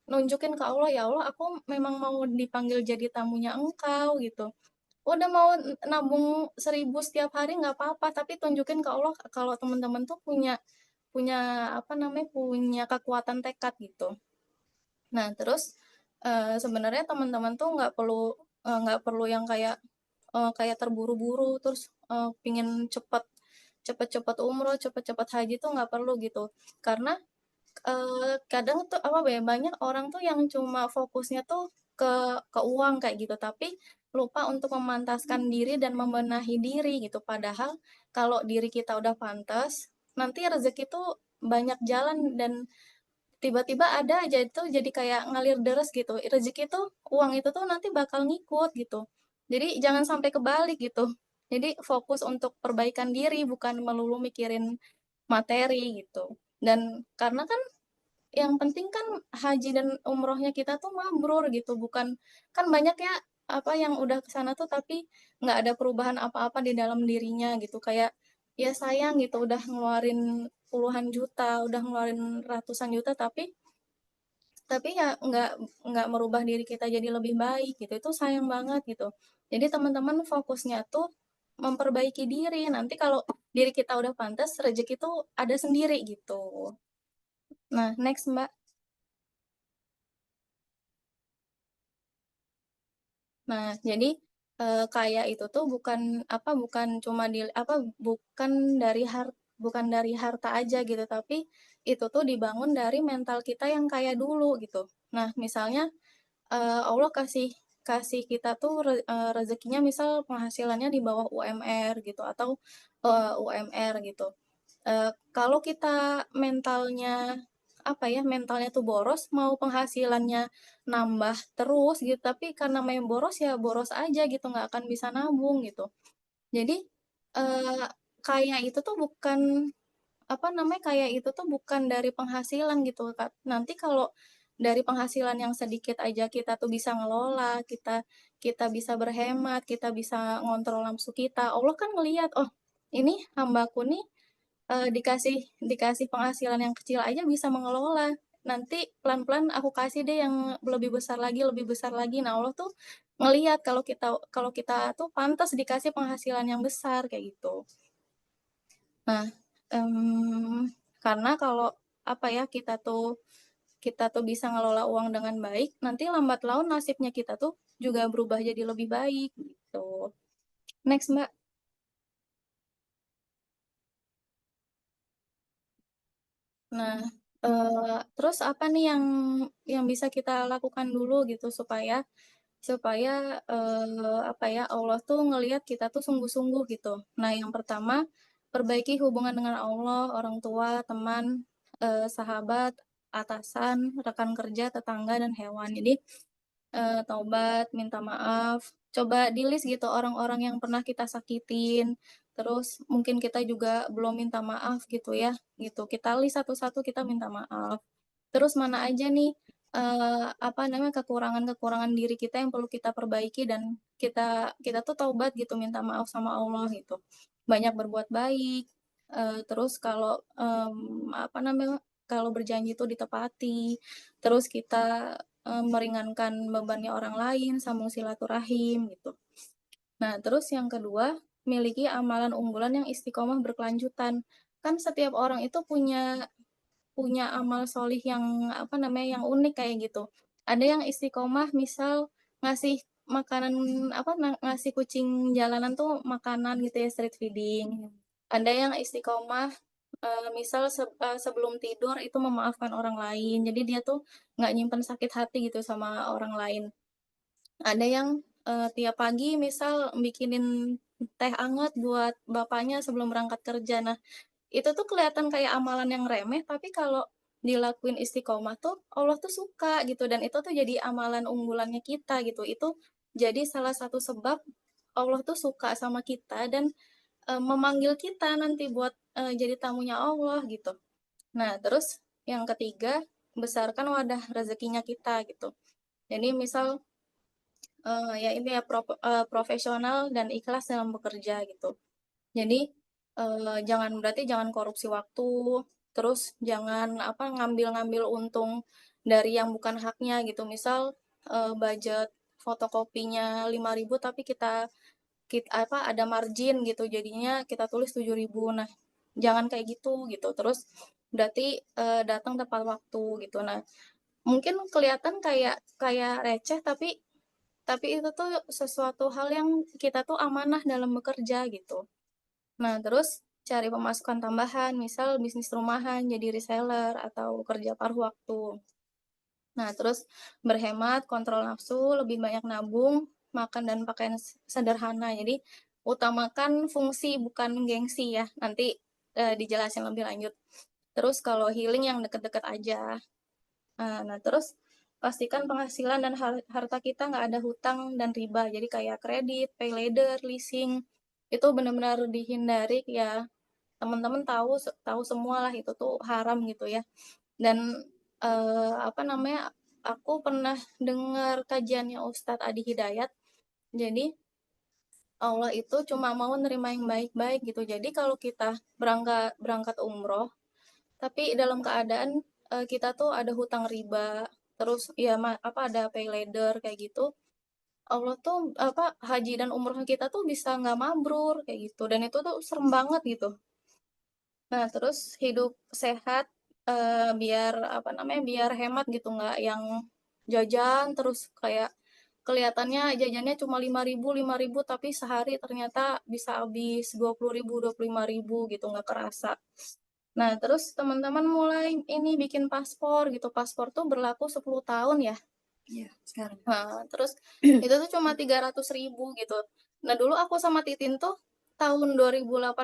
S3: nunjukin ke Allah, ya Allah aku memang mau dipanggil jadi tamunya Engkau gitu. udah mau nabung 1.000 setiap hari nggak apa-apa, tapi tunjukin ke Allah kalau teman-teman tuh punya punya apa namanya, punya kekuatan tekad gitu. Nah terus, sebenarnya teman-teman tuh nggak perlu yang kayak terburu-buru terus, pengen cepet-cepet umroh, cepet-cepet haji tuh nggak perlu gitu. Karena, kadang tuh apa ya, banyak orang tuh yang cuma fokusnya tuh ke uang kayak gitu, tapi lupa untuk memantaskan diri dan membenahi diri gitu. Padahal kalau diri kita udah pantas, nanti rezeki tuh banyak jalan dan tiba-tiba ada aja itu jadi kayak ngalir deres gitu. Rezeki tuh, uang itu tuh nanti bakal ngikut gitu. Jadi jangan sampai kebalik gitu. Jadi fokus untuk perbaikan diri bukan melulu mikirin materi gitu. Dan karena kan yang penting kan haji dan umrohnya kita tuh mabrur gitu, bukan kan banyak ya apa yang udah ke sana tuh tapi nggak ada perubahan apa-apa di dalam dirinya gitu. Kayak ya sayang gitu udah ngeluarin puluhan juta, udah ngeluarin ratusan juta tapi ya nggak merubah diri kita jadi lebih baik gitu. Itu sayang banget gitu. Jadi teman-teman fokusnya tuh memperbaiki diri. Nanti kalau diri kita udah pantas, rezeki tuh ada sendiri gitu. Nah, next Mbak. Nah, jadi, kayak itu tuh bukan cuma bukan dari harta aja gitu, tapi itu tuh dibangun dari mental kita yang kayak dulu gitu. Nah, misalnya, Allah kasih kasih kita tuh rezekinya misal penghasilannya di bawah UMR gitu atau, UMR gitu. Kalau kita mentalnya, apa ya, mentalnya tuh boros, mau penghasilannya nambah terus gitu, tapi karena main boros, ya boros aja gitu, nggak akan bisa nabung gitu. Jadi, eee, kayak itu tuh bukan, apa namanya, kayak itu tuh bukan dari penghasilan gitu, Kak. Nanti kalau dari penghasilan yang sedikit aja kita tuh bisa ngelola, kita kita bisa berhemat, kita bisa ngontrol nafsu kita, Allah kan ngelihat, "Oh, ini hambaku nih dikasih dikasih penghasilan yang kecil aja bisa mengelola. Nanti pelan-pelan aku kasih deh yang lebih besar lagi lebih besar lagi." Nah, Allah tuh ngelihat kalau kita tuh pantas dikasih penghasilan yang besar, kayak gitu. Nah, karena kalau, apa ya, kita tuh bisa ngelola uang dengan baik, nanti lambat laun nasibnya kita tuh juga berubah jadi lebih baik, gitu. Next, Mbak. Nah, terus apa nih yang bisa kita lakukan dulu gitu supaya supaya, apa ya, Allah tuh ngelihat kita tuh sungguh-sungguh gitu. Nah, yang pertama, perbaiki hubungan dengan Allah, orang tua, teman, sahabat, atasan, rekan kerja, tetangga, dan hewan. Jadi, taubat, minta maaf, coba di-list gitu orang-orang yang pernah kita sakitin, terus mungkin kita juga belum minta maaf gitu ya, gitu. Kita list satu-satu kita minta maaf. Terus mana aja nih, apa namanya, kekurangan-kekurangan diri kita yang perlu kita perbaiki dan kita kita tuh taubat gitu, minta maaf sama Allah gitu. Banyak berbuat baik, terus kalau, apa namanya, kalau berjanji itu ditepati, terus kita, meringankan bebannya orang lain, sambung silaturahim gitu. Nah, terus yang kedua, miliki amalan unggulan yang istiqomah berkelanjutan. Kan setiap orang itu punya punya amal solih yang, apa namanya, yang unik kayak gitu. Ada yang istiqomah misal ngasih makanan, ngasih kucing jalanan tuh makanan gitu ya, street feeding. Ada yang istiqomah, misal sebelum tidur itu memaafkan orang lain, jadi dia tuh nggak nyimpen sakit hati gitu sama orang lain. Ada yang, tiap pagi misal bikinin teh anget buat bapaknya sebelum berangkat kerja. Nah, itu tuh kelihatan kayak amalan yang remeh, tapi kalau dilakuin istiqomah tuh Allah tuh suka gitu dan itu tuh jadi amalan unggulannya kita gitu. Itu jadi salah satu sebab Allah tuh suka sama kita dan, memanggil kita nanti buat, jadi tamunya Allah gitu. Nah, terus yang ketiga, besarkan wadah rezekinya kita gitu. Jadi misal, ya ini ya profesional dan ikhlas dalam bekerja gitu. Jadi, berarti jangan korupsi waktu, terus jangan, ngambil-ngambil untung dari yang bukan haknya gitu. Misal, budget fotokopinya 5.000 tapi kita ada margin gitu, jadinya kita tulis 7.000. Nah, jangan kayak gitu gitu. Terus berarti datang tepat waktu gitu. Nah, mungkin kelihatan kayak kayak receh, tapi itu tuh sesuatu hal yang kita tuh amanah dalam bekerja gitu. Nah, terus cari pemasukan tambahan, misal bisnis rumahan, jadi reseller atau kerja paruh waktu. Nah, terus berhemat, kontrol nafsu, lebih banyak nabung, makan dan pakaian sederhana. Jadi, utamakan fungsi bukan gengsi ya. Nanti dijelasin lebih lanjut. Terus kalau healing yang deket-deket aja. Nah, terus pastikan penghasilan dan harta kita nggak ada hutang dan riba. Jadi kayak kredit, pay later, leasing, itu benar-benar dihindari ya. Teman-teman tahu tahu semua lah itu tuh haram gitu ya. Dan apa namanya, aku pernah dengar kajiannya Ustadz Adi Hidayat. Jadi Allah itu cuma mau nerima yang baik-baik gitu. Jadi kalau kita berangkat umroh, tapi dalam keadaan kita tuh ada hutang riba, terus ya ada pay later kayak gitu. Allah tuh haji dan umroh kita tuh bisa nggak mabrur kayak gitu. Dan itu tuh serem banget gitu. Nah, terus hidup sehat biar biar hemat gitu, nggak yang jajan terus kayak kelihatannya jajannya cuma 5.000 tapi sehari ternyata bisa habis 20.000 25.000 gitu, nggak kerasa. Nah, terus teman-teman mulai ini bikin paspor gitu. Paspor tuh berlaku 10 tahun ya.
S2: Iya, sekarang.
S3: Nah, terus itu tuh cuma 300.000 gitu. Nah, dulu aku sama Titin tuh tahun 2018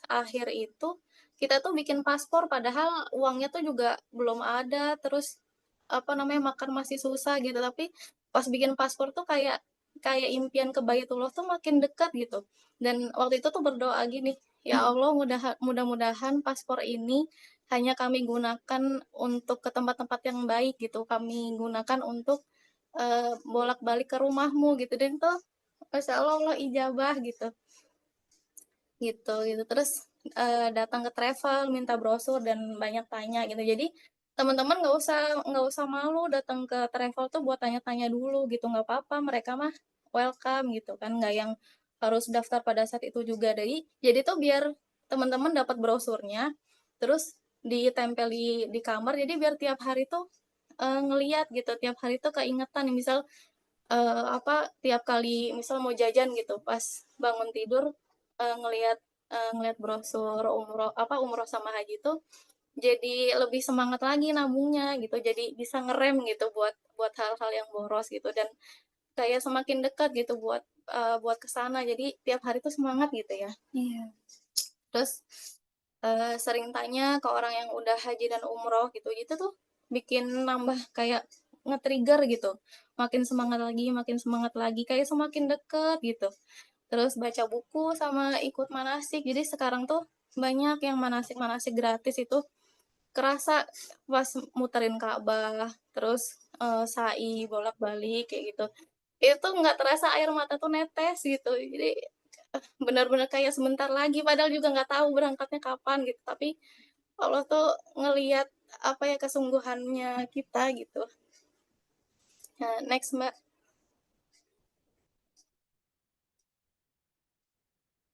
S3: akhir itu kita tuh bikin paspor padahal uangnya tuh juga belum ada, terus makan masih susah gitu. Tapi pas bikin paspor tuh kayak kayak impian ke Baitullah tuh makin dekat gitu. Dan waktu itu tuh berdoa gini, ya Allah mudah-mudahan paspor ini hanya kami gunakan untuk ke tempat-tempat yang baik gitu. Kami gunakan untuk bolak-balik ke rumahmu gitu. Dan tuh Masya Allah ijabah gitu gitu. Terus datang ke travel minta brosur dan banyak tanya gitu. Jadi teman-teman nggak usah malu datang ke travel tuh buat tanya-tanya dulu gitu, nggak apa-apa, mereka mah welcome gitu kan, nggak yang harus daftar pada saat itu juga. Jadi tuh biar teman-teman dapat brosurnya, terus ditempel di kamar, jadi biar tiap hari tuh ngeliat gitu, tiap hari tuh keingetan. Misal tiap kali misal mau jajan gitu, pas bangun tidur ngelihat ngelihat brosur umroh sama haji tuh jadi lebih semangat lagi nabungnya gitu, jadi bisa ngerem gitu buat buat hal-hal yang boros gitu, dan kayak semakin dekat gitu buat kesana, jadi tiap hari tuh semangat gitu ya.
S2: Iya.
S3: Terus sering tanya ke orang yang udah haji dan umroh gitu, itu tuh bikin nambah kayak nge-trigger gitu, makin semangat lagi, kayak semakin deket gitu. Terus baca buku sama ikut manasik, jadi sekarang tuh banyak yang manasik gratis itu, kerasa pas muterin Ka'bah, terus sa'i bolak-balik kayak gitu. Itu nggak terasa air mata tuh netes gitu. Jadi benar-benar kayak sebentar lagi, padahal juga nggak tahu berangkatnya kapan gitu. Tapi Allah tuh ngelihat kesungguhannya kita gitu. Nah, next Mbak.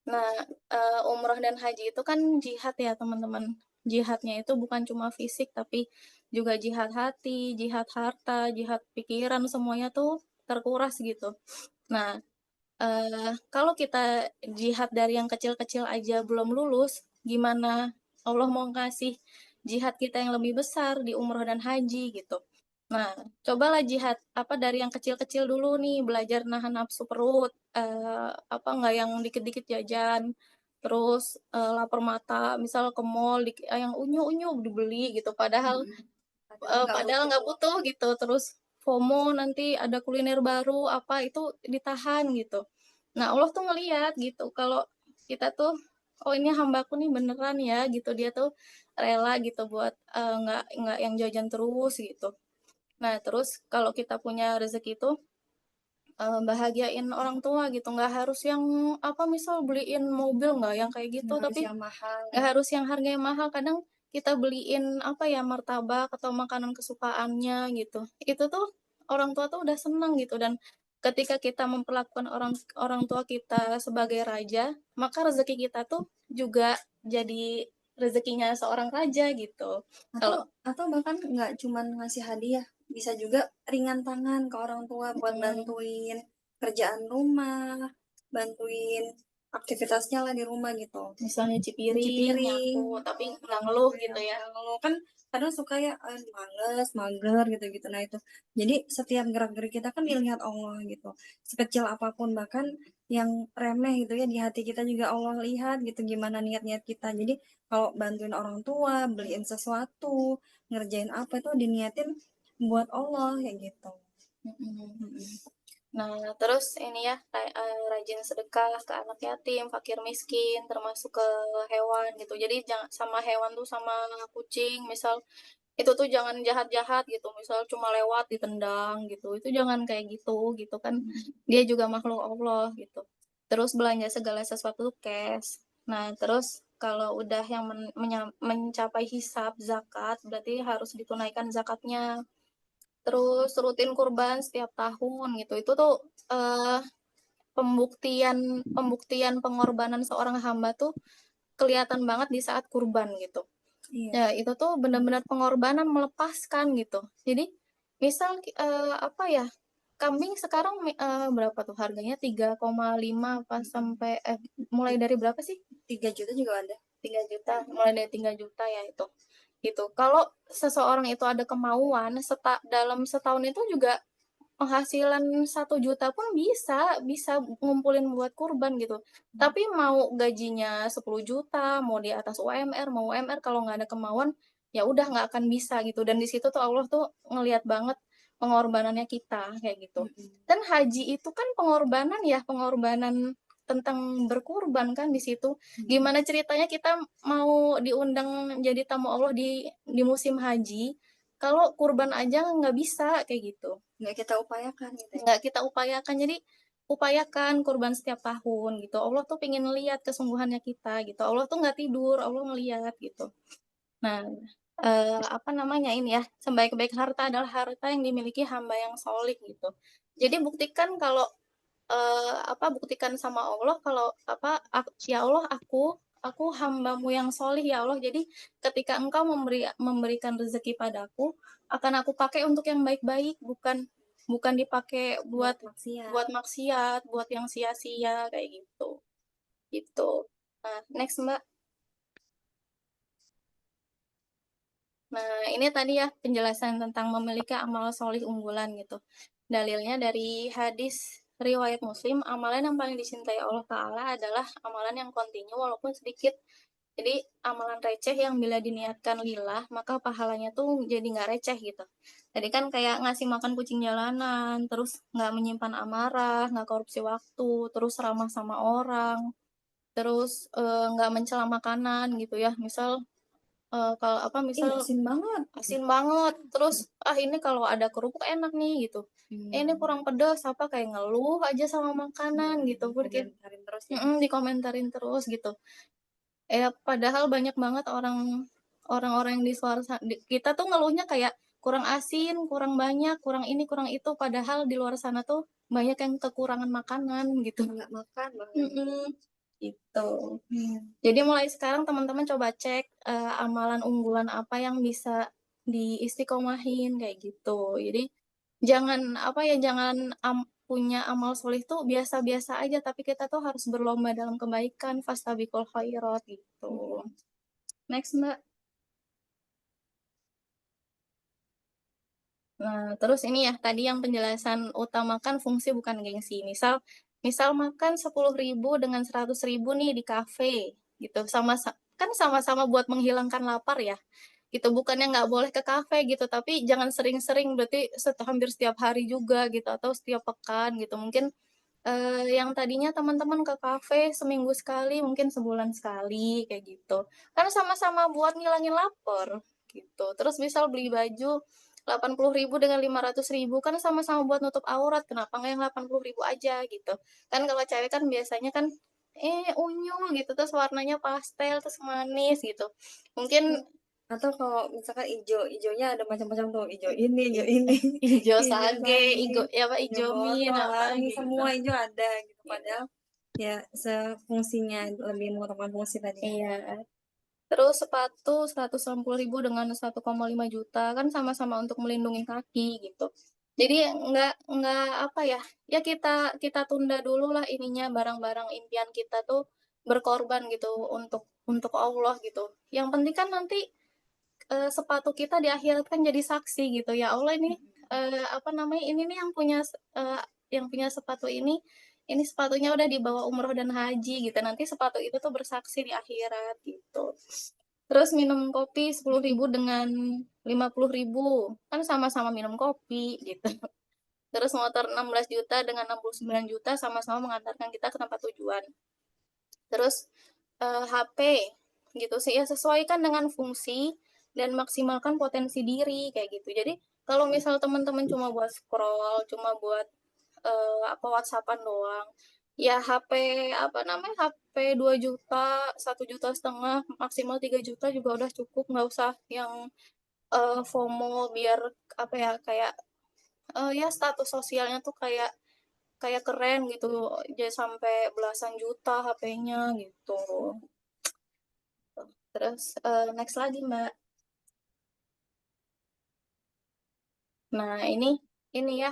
S3: Nah, umroh dan haji itu kan jihad ya teman-teman. Jihadnya itu bukan cuma fisik, tapi juga jihad hati, jihad harta, jihad pikiran, semuanya tuh terkuras gitu. Nah, kalau kita jihad dari yang kecil-kecil aja belum lulus, gimana Allah mau ngasih jihad kita yang lebih besar di umroh dan haji gitu. Nah, cobalah jihad dari yang kecil-kecil dulu nih, belajar nahan nafsu perut, nggak yang dikit-dikit jajan, terus lapar mata, misal ke mall yang unyu-unyu dibeli gitu, padahal padahal nggak butuh gitu. Terus FOMO, nanti ada kuliner baru itu ditahan gitu. Nah, Allah tuh ngeliat gitu kalau kita tuh, oh ini hambaku nih beneran ya gitu, dia tuh rela gitu buat nggak yang jajan terus gitu. Nah, terus kalau kita punya rezeki itu bahagiain orang tua gitu, nggak harus yang misal beliin mobil, nggak yang kayak gitu,
S2: Nggak harus
S3: tapi
S2: yang mahal.
S3: nggak harus yang harganya mahal. Kadang kita beliin martabak atau makanan kesukaannya gitu, itu tuh orang tua tuh udah seneng gitu. Dan ketika kita memperlakukan orang tua kita sebagai raja, maka rezeki kita tuh juga jadi rezekinya seorang raja gitu. Kalau
S2: Atau bahkan nggak cuman ngasih hadiah, bisa juga ringan tangan ke orang tua buat bantuin kerjaan rumah, bantuin aktivitasnya lah di rumah gitu.
S3: misalnya
S2: Cuci
S3: cipiring,
S2: piring,
S3: nyapu, tapi nggak ngeluh gitu ya.
S2: kalau kan kadang suka ya males, mager gitu-gitu. Nah itu, jadi setiap gerak-gerik kita kan dilihat Allah gitu. Sekecil apapun, bahkan yang remeh gitu ya di hati kita juga Allah lihat gitu gimana niat-niat kita. Jadi kalau bantuin orang tua, beliin sesuatu, ngerjain apa itu diniatin buat Allah kayak gitu.
S3: Nah, terus ini ya, rajin sedekah ke anak yatim, fakir miskin, termasuk ke hewan gitu. Jadi jangan sama hewan tuh sama kucing, misal itu tuh jangan jahat-jahat gitu. Misal cuma lewat ditendang gitu. Itu jangan kayak gitu kan. Dia juga makhluk Allah gitu. Terus belanja segala sesuatu tuh cash. Nah, terus kalau udah yang mencapai hisab zakat, berarti harus ditunaikan zakatnya. Terus rutin kurban setiap tahun gitu. Itu tuh pembuktian pengorbanan seorang hamba tuh kelihatan banget di saat kurban gitu.
S2: Iya.
S3: Ya, itu tuh benar-benar pengorbanan melepaskan gitu. Jadi misal apa ya? Kambing sekarang berapa tuh harganya? 3,5 apa sampai mulai dari berapa sih?
S2: 3 juta juga ada.
S3: 3 juta, mulai dari 3 juta ya itu. Gitu. Kalau seseorang itu ada kemauan, dalam setahun itu juga penghasilan 1 juta pun bisa ngumpulin buat kurban gitu. Tapi mau gajinya 10 juta, mau di atas UMR, mau UMR kalau nggak ada kemauan, ya udah nggak akan bisa gitu. Dan di situ tuh Allah tuh ngelihat banget pengorbanannya kita kayak gitu. Dan haji itu kan pengorbanan ya, pengorbanan tentang berkurban kan di situ. Gimana ceritanya kita mau diundang jadi tamu Allah di musim haji, kalau kurban aja nggak bisa kayak gitu.
S2: Nggak kita upayakan gitu ya.
S3: Nggak kita upayakan. Jadi upayakan kurban setiap tahun gitu. Allah tuh pengen lihat kesungguhannya kita gitu. Allah tuh nggak tidur, Allah ngeliat gitu. Nah, apa namanya ini ya, sebaik-baik harta adalah harta yang dimiliki hamba yang solih gitu. Jadi buktikan kalau buktikan sama Allah kalau ya Allah aku hambamu yang solih ya Allah. Jadi ketika engkau memberikan rezeki padaku, akan aku pakai untuk yang baik-baik, bukan dipakai buat maksiat, buat yang sia-sia kayak gitu. Gitu. Nah, next Mbak. Nah, ini tadi ya penjelasan tentang memiliki amal solih unggulan gitu. Dalilnya dari hadis riwayat Muslim, amalan yang paling dicintai Allah Ta'ala adalah amalan yang kontinu walaupun sedikit. Jadi amalan receh yang bila diniatkan lillah, maka pahalanya tuh jadi nggak receh gitu. Jadi kan kayak ngasih makan kucing jalanan, terus nggak menyimpan amarah, nggak korupsi waktu, terus ramah sama orang, terus nggak mencela makanan gitu ya. Misal kalau misal asin banget, terus ini kalau ada kerupuk enak nih gitu. Ini kurang pedas apa kayak ngeluh aja sama makanan gitu.
S2: Komentarin terus ya.
S3: Dikomentarin terus gitu. Padahal banyak banget orang-orang yang di luar sana. Kita tuh ngeluhnya kayak kurang asin, kurang banyak, kurang ini, kurang itu. Padahal di luar sana tuh banyak yang kekurangan makanan gitu.
S2: Nggak makan banget.
S3: Gitu. Jadi mulai sekarang teman-teman coba cek amalan unggulan apa yang bisa diistiqomahin kayak gitu. Jadi jangan punya amal solih tuh biasa-biasa aja, tapi kita tuh harus berlomba dalam kebaikan, fastabiqul khairat gitu. Next Mbak. Nah, terus ini ya tadi yang penjelasan utamakan fungsi bukan gengsi. Misal makan 10.000 dengan 100.000 nih di kafe gitu. Kan sama-sama buat menghilangkan lapar ya. Gitu bukannya nggak boleh ke kafe gitu, tapi jangan sering-sering berarti hampir setiap hari juga gitu atau setiap pekan gitu. Mungkin yang tadinya teman-teman ke kafe seminggu sekali, mungkin sebulan sekali kayak gitu. Kan sama-sama buat ngilangin lapar gitu. Terus misal beli baju 80.000 dengan 500.000 kan sama-sama buat nutup aurat. Kenapa nggak yang 80.000 aja gitu? Kan kalau cewek kan biasanya kan unyu gitu terus warnanya pastel terus manis gitu. Mungkin
S2: Atau kalau misalkan ijonya ada macam-macam tuh, ijo ini, ijo ini,
S3: Ijo
S2: ijo
S3: sage,
S2: sage,
S3: ya apa,
S2: ijo
S3: ijo min,
S2: botol,
S3: apa
S2: ini
S3: gitu.
S2: semua ijo ada gitu. Padahal ya sefungsinya lebih mengutamakan fungsi tadi.
S3: Iya. Terus sepatu 160.000 dengan 1,5 juta kan sama-sama untuk melindungi kaki gitu. Jadi nggak apa ya, ya kita tunda dulu lah ininya barang-barang impian kita tuh berkorban gitu untuk Allah gitu. Yang penting kan nanti sepatu kita di akhirat kan jadi saksi gitu, ya Allah ini apa namanya ini nih yang punya sepatu ini sepatunya udah dibawa umroh dan haji gitu. Nanti sepatu itu tuh bersaksi di akhirat gitu. Terus minum kopi 10.000 dengan 50.000 kan sama-sama minum kopi gitu. Terus motor 16 juta dengan 69 juta sama-sama mengantarkan kita ke tempat tujuan. Terus HP gitu sih ya, sesuaikan dengan fungsi dan maksimalkan potensi diri kayak gitu. Jadi kalau misal teman-teman cuma buat scroll, cuma buat apa WhatsAppan doang, ya HP apa namanya HP 2 juta, 1,5 juta, maksimal 3 juta juga udah cukup, nggak usah yang FOMO biar apa ya kayak ya status sosialnya tuh kayak kayak keren gitu, jadi sampai belasan juta HP-nya gitu. Terus next lagi Mbak. Nah ini ya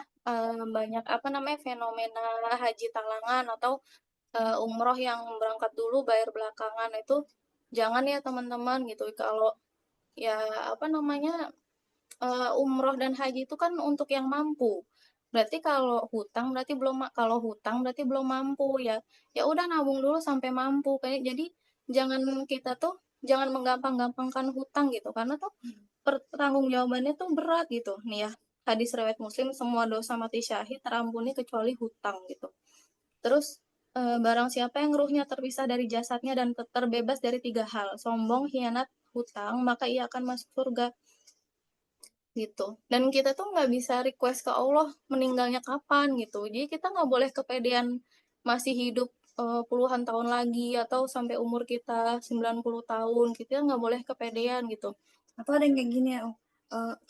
S3: banyak apa namanya fenomena haji talangan atau umroh yang berangkat dulu bayar belakangan itu jangan ya teman-teman gitu. Kalau ya apa namanya umroh dan haji itu kan untuk yang mampu. Berarti kalau hutang berarti belum mampu ya. Ya udah nabung dulu sampai mampu kayak jadi jangan kita tuh jangan menggampang-gampangkan hutang gitu karena tuh pertanggungjawabannya tuh berat gitu. Nih ya, hadis riwayat Muslim semua dosa mati syahid terampuni kecuali hutang gitu. Terus barang siapa yang ruhnya terpisah dari jasadnya dan terbebas dari 3 hal, sombong, khianat, hutang, maka ia akan masuk surga gitu. Dan kita tuh nggak bisa request ke Allah meninggalnya kapan gitu. Jadi kita nggak boleh kepedean masih hidup puluhan tahun lagi atau sampai umur kita 90 tahun. Kita nggak boleh kepedean gitu.
S2: Atau ada yang kayak gini ya,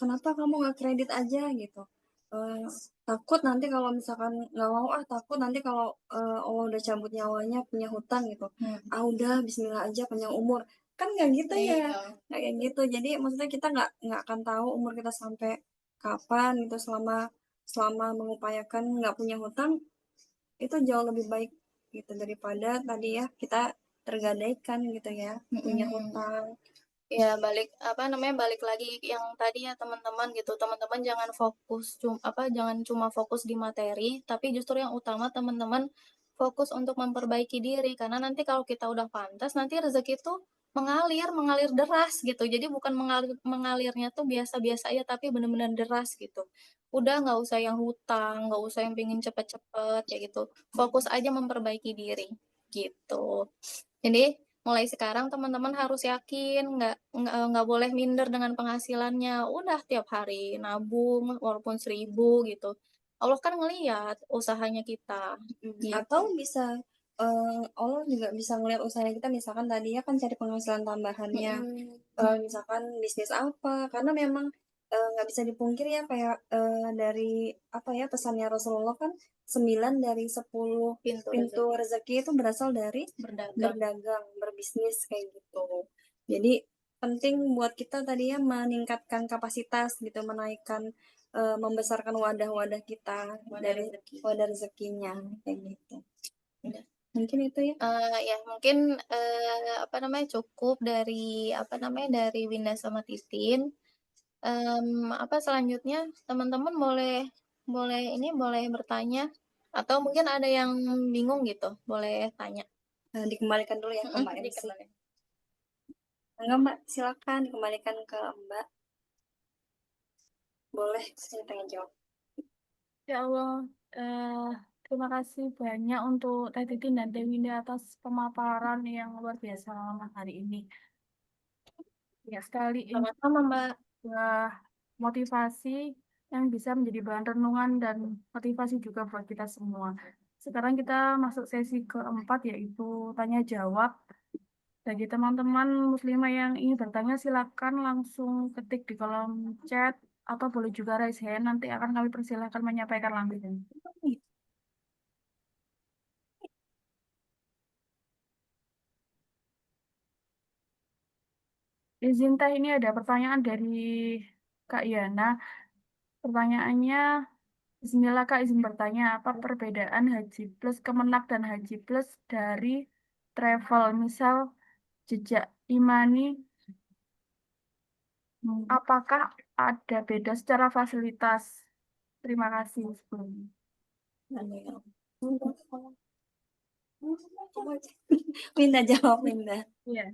S2: kenapa kamu nggak kredit aja gitu? Takut nanti kalau misalkan nggak mau takut nanti kalau Allah udah cabut nyawanya punya hutang gitu. Udah Bismillah aja panjang umur. Kan nggak gitu ya,
S3: Iya.
S2: nggak kayak gitu. Jadi maksudnya kita nggak akan tahu umur kita sampai kapan gitu selama selama mengupayakan nggak punya hutang itu jauh lebih baik gitu daripada tadi ya kita tergadaikan gitu ya punya hutang.
S3: Ya balik lagi yang tadi ya teman-teman gitu. Teman-teman jangan jangan cuma fokus di materi, tapi justru yang utama teman-teman fokus untuk memperbaiki diri karena nanti kalau kita udah pantas nanti rezeki itu mengalir deras gitu. Jadi bukan mengalirnya tuh biasa-biasa aja tapi benar-benar deras gitu. Udah nggak usah yang hutang, nggak usah yang pengen cepet-cepet ya gitu. Fokus aja memperbaiki diri gitu. Jadi mulai sekarang teman-teman harus yakin, nggak boleh minder dengan penghasilannya. Udah tiap hari nabung walaupun 1.000 gitu. Allah kan ngelihat usahanya kita. Gitu.
S2: Atau bisa Allah juga bisa ngeliat usaha kita misalkan tadi ya kan cari penghasilan tambahannya. Misalkan bisnis apa karena memang nggak bisa dipungkiri ya kayak dari apa ya pesannya Rasulullah kan 9 dari 10 pintu rezeki itu berasal dari berdagang, berbisnis kayak gitu. Jadi penting buat kita tadi ya meningkatkan kapasitas gitu, menaikkan membesarkan wadah-wadah kita dari wadah rezekinya kayak gitu. Mungkin itu ya.
S3: Ya mungkin apa namanya cukup dari apa namanya dari Winda sama Titin. Apa selanjutnya teman-teman boleh bertanya atau mungkin ada yang bingung gitu boleh tanya.
S2: Dikembalikan dulu ya ke Mbak MC. Enggak Mbak, silakan dikembalikan ke Mbak. Boleh, saya tanya jawab.
S1: Ya Allah, terima kasih banyak untuk Teh Titin dan Teh Winda atas pemaparan yang luar biasa malam hari ini. Ya sekali ini
S3: Sama-sama Mbak.
S1: motivasi yang bisa menjadi bahan renungan dan motivasi juga buat kita semua. Sekarang kita masuk sesi keempat yaitu tanya jawab. Bagi teman-teman muslimah yang ingin bertanya, silakan langsung ketik di kolom chat atau boleh juga raise hand. Nanti akan kami persilahkan menyampaikan langsung. Izin teh, ini ada pertanyaan dari Kak Yana. Pertanyaannya, Bismillah Kak, izin bertanya, apa perbedaan Haji Plus Kemenak dan Haji Plus dari travel? Misal jejak imani, apakah ada beda secara fasilitas? Terima kasih sebelumnya.
S2: Linda jawab, Linda.
S1: Iya.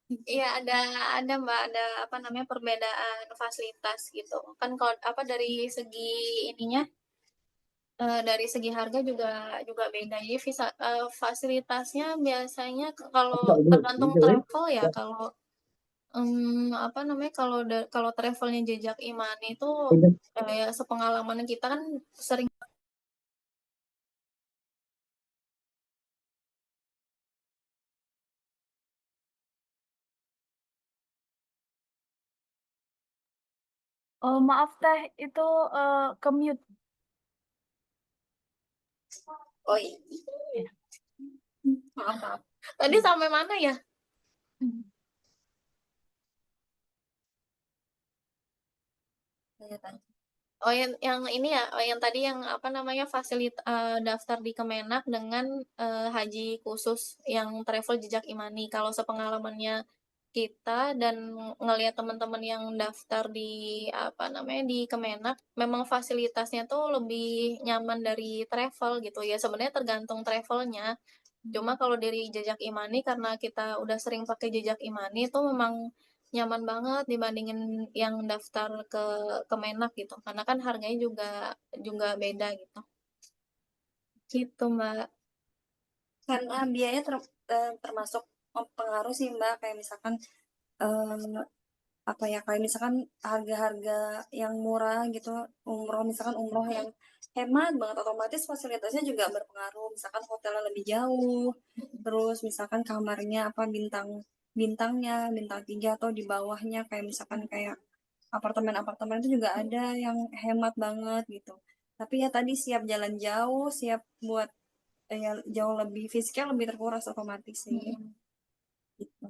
S3: Iya, ada Mbak, ada apa namanya, perbedaan fasilitas gitu. Kan kalau apa dari segi ininya, dari segi harga juga juga beda. Jadi fasilitasnya biasanya kalau tergantung travel ya. Kalau apa namanya, kalau travelnya Jejak Imani itu ya sepengalaman kita kan sering.
S1: Oh, maaf teh, itu ke-mute.
S2: Oh iya,
S1: Ya.
S2: maaf.
S3: Tadi sampai mana ya? Oh, yang ini ya, yang tadi yang apa namanya, daftar di Kemenak dengan haji khusus yang travel Jejak Imani. Kalau sepengalamannya kita dan ngelihat teman-teman yang daftar di apa namanya, di Kemenak, memang fasilitasnya tuh lebih nyaman dari travel gitu ya. Sebenarnya tergantung travelnya. Cuma kalau dari Jejak Imani, karena kita udah sering pakai Jejak Imani, itu memang nyaman banget dibandingin yang daftar ke Kemenak gitu. Karena kan harganya juga juga beda gitu. Gitu, Mbak.
S2: Karena biayanya termasuk mempengaruhi sih, Mbak. Kayak misalkan apa ya, kayak misalkan harga-harga yang murah gitu, misalkan umroh yang hemat banget, otomatis fasilitasnya juga berpengaruh. Misalkan hotelnya lebih jauh, terus misalkan kamarnya apa, bintangnya bintang 3 atau di bawahnya, kayak misalkan kayak apartemen itu juga ada yang hemat banget gitu. Tapi ya tadi siap jalan jauh, siap buat ya jauh lebih fisiknya lebih terkuras otomatis sih. Gitu.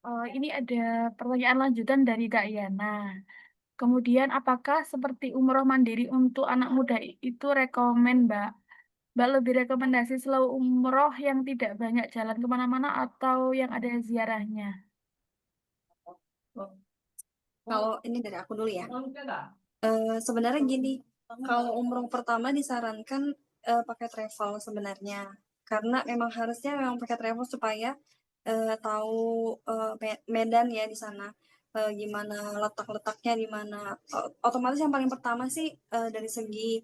S1: Ini ada pertanyaan lanjutan dari Kak Yana. Kemudian, apakah seperti umroh mandiri untuk anak muda itu rekomen, Mbak? Mbak lebih rekomendasi selalu umroh yang tidak banyak jalan kemana-mana atau yang ada ziarahnya?
S2: Kalau ini dari aku dulu ya. Sebenarnya gini, kalau umroh pertama disarankan pakai travel sebenarnya, karena memang harusnya memang pakai travel supaya tahu medan ya di sana, gimana letak-letaknya di mana. Otomatis yang paling pertama sih dari segi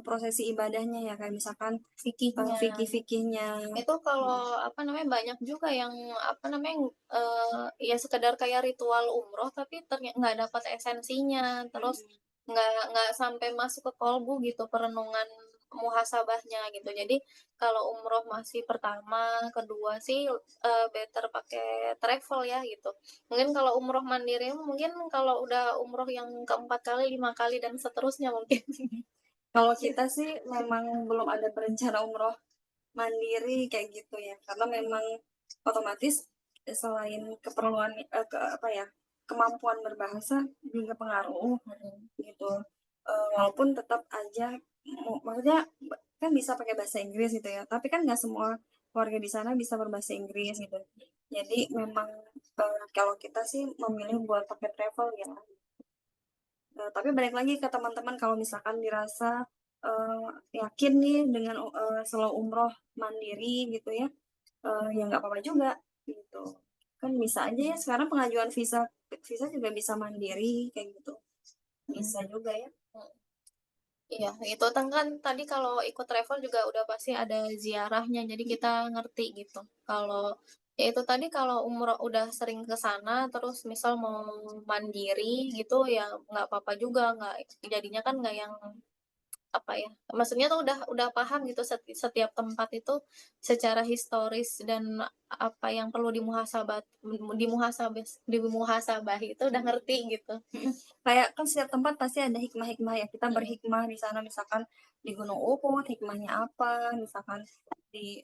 S2: prosesi ibadahnya ya, kayak misalkan
S3: Fikihnya.
S2: fikih-fikihnya.
S3: Itu kalau apa namanya, banyak juga yang apa namanya, ya sekedar kayak ritual umroh tapi nggak dapat esensinya, terus nggak sampai masuk ke kolbu gitu, perenungan muhasabahnya gitu. Jadi kalau umroh masih pertama, kedua sih better pakai travel ya gitu. Mungkin kalau umroh mandiri mungkin kalau udah umroh yang keempat kali, 5 kali dan seterusnya mungkin.
S2: Kalau kita sih memang belum ada berencana umroh mandiri kayak gitu ya, karena memang otomatis selain keperluan apa ya, kemampuan berbahasa juga pengaruh gitu. Walaupun tetap aja maksudnya kan bisa pakai bahasa Inggris gitu ya, tapi kan nggak semua keluarga di sana bisa berbahasa Inggris gitu. Jadi memang kalau kita sih memilih buat pakai travel ya. Tapi balik lagi ke teman-teman, kalau misalkan dirasa yakin nih dengan selalu umroh mandiri gitu ya, ya nggak apa-apa juga gitu. Kan bisa aja ya sekarang pengajuan visa visa juga bisa mandiri kayak gitu. Bisa juga ya.
S3: Iya, itu kan tadi kalau ikut travel juga udah pasti ada ziarahnya, jadi kita ngerti gitu. Kalau ya itu tadi, kalau umroh udah sering ke sana, terus misal mau mandiri gitu ya nggak apa-apa juga, nggak jadinya kan nggak yang apa ya, maksudnya tuh udah paham gitu setiap tempat itu secara historis dan apa yang perlu dimuhasabahi itu udah ngerti gitu.
S2: Kayak kan setiap tempat pasti ada hikmah-hikmah ya. Kita
S3: Mm.
S2: berhikmah di sana, misalkan di Gunung Uhud hikmahnya apa, misalkan di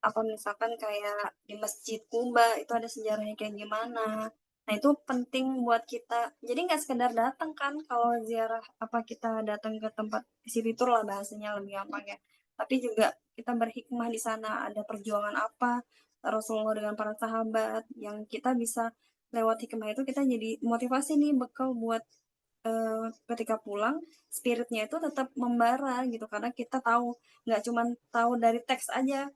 S2: apa misalkan kayak di Masjid Kuba itu ada sejarahnya kayak gimana. Nah, itu penting buat kita. Jadi nggak sekedar datang kan kalau ziarah apa kita datang ke tempat city tour lah bahasanya lebih gampang ya. Tapi juga kita berhikmah di sana ada perjuangan apa Rasulullah dengan para sahabat yang kita bisa lewat hikmah itu kita jadi motivasi nih bekal buat ketika pulang spiritnya itu tetap membara gitu karena kita tahu nggak cuman tahu dari teks aja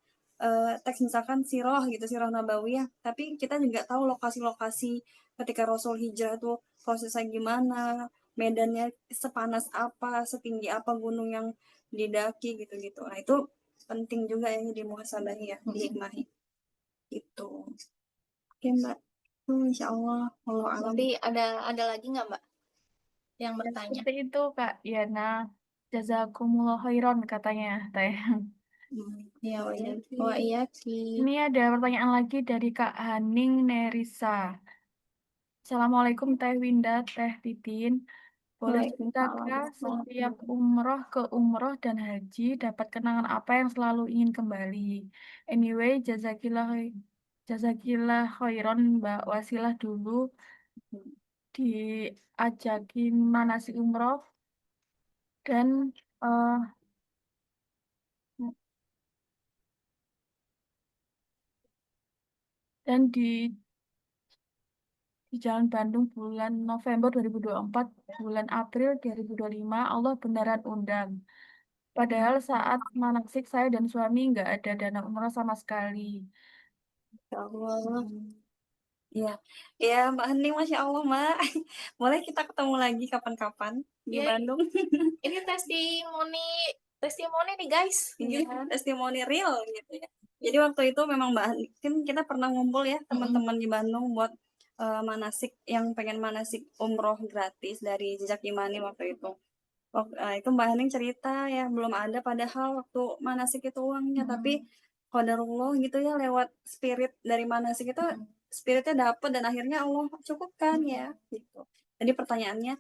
S2: teks misalkan sirah gitu sirah nabawiyah tapi kita juga tahu lokasi-lokasi ketika Rasul hijrah itu prosesnya gimana medannya sepanas apa setinggi apa gunung yang didaki gitu-gitu nah itu penting juga ya di muhasabahi ya dihikmahi gitu oke mbak insya Allah Allah alam
S3: Nanti ada lagi nggak Mbak yang
S1: Ya,
S3: bertanya?
S1: seperti itu Kak Yana. Jazakumullah khairan katanya Teh.
S3: Ya, wa iyaki.
S1: Ini ada pertanyaan lagi dari Kak Haning Nerisa. Assalamualaikum Teh Winda, Teh Titin. Boleh
S3: Waalaikumsalam.
S1: ceritakan setiap umroh ke umroh dan haji dapat kenangan apa yang selalu ingin kembali? Anyway, jazakillah khairan Mbak Wasilah dulu diajakin manasik umroh dan eh, di Jalan Bandung bulan November 2024, bulan April 2025, Allah beneran undang. Padahal saat manasik saya dan suami nggak ada dana umroh sama sekali.
S3: Ya Allah.
S2: Iya, ya Mbak Hening, Masya Allah Mbak. Boleh kita ketemu lagi kapan-kapan di
S3: Ya,
S2: Bandung.
S3: ini testimoni nih guys.
S2: Ini
S3: Gitu.
S2: testimoni real gitu ya. Jadi waktu itu memang Mbak Hening, kan kita pernah ngumpul ya teman-teman di Bandung buat manasik yang pengen manasik umroh gratis dari Jejak Imani waktu itu. Itu Mbak Hening cerita ya belum ada padahal waktu manasik itu uangnya tapi qadarullah gitu ya lewat spirit dari manasik itu spiritnya dapet dan akhirnya Allah cukupkan ya gitu. Jadi pertanyaannya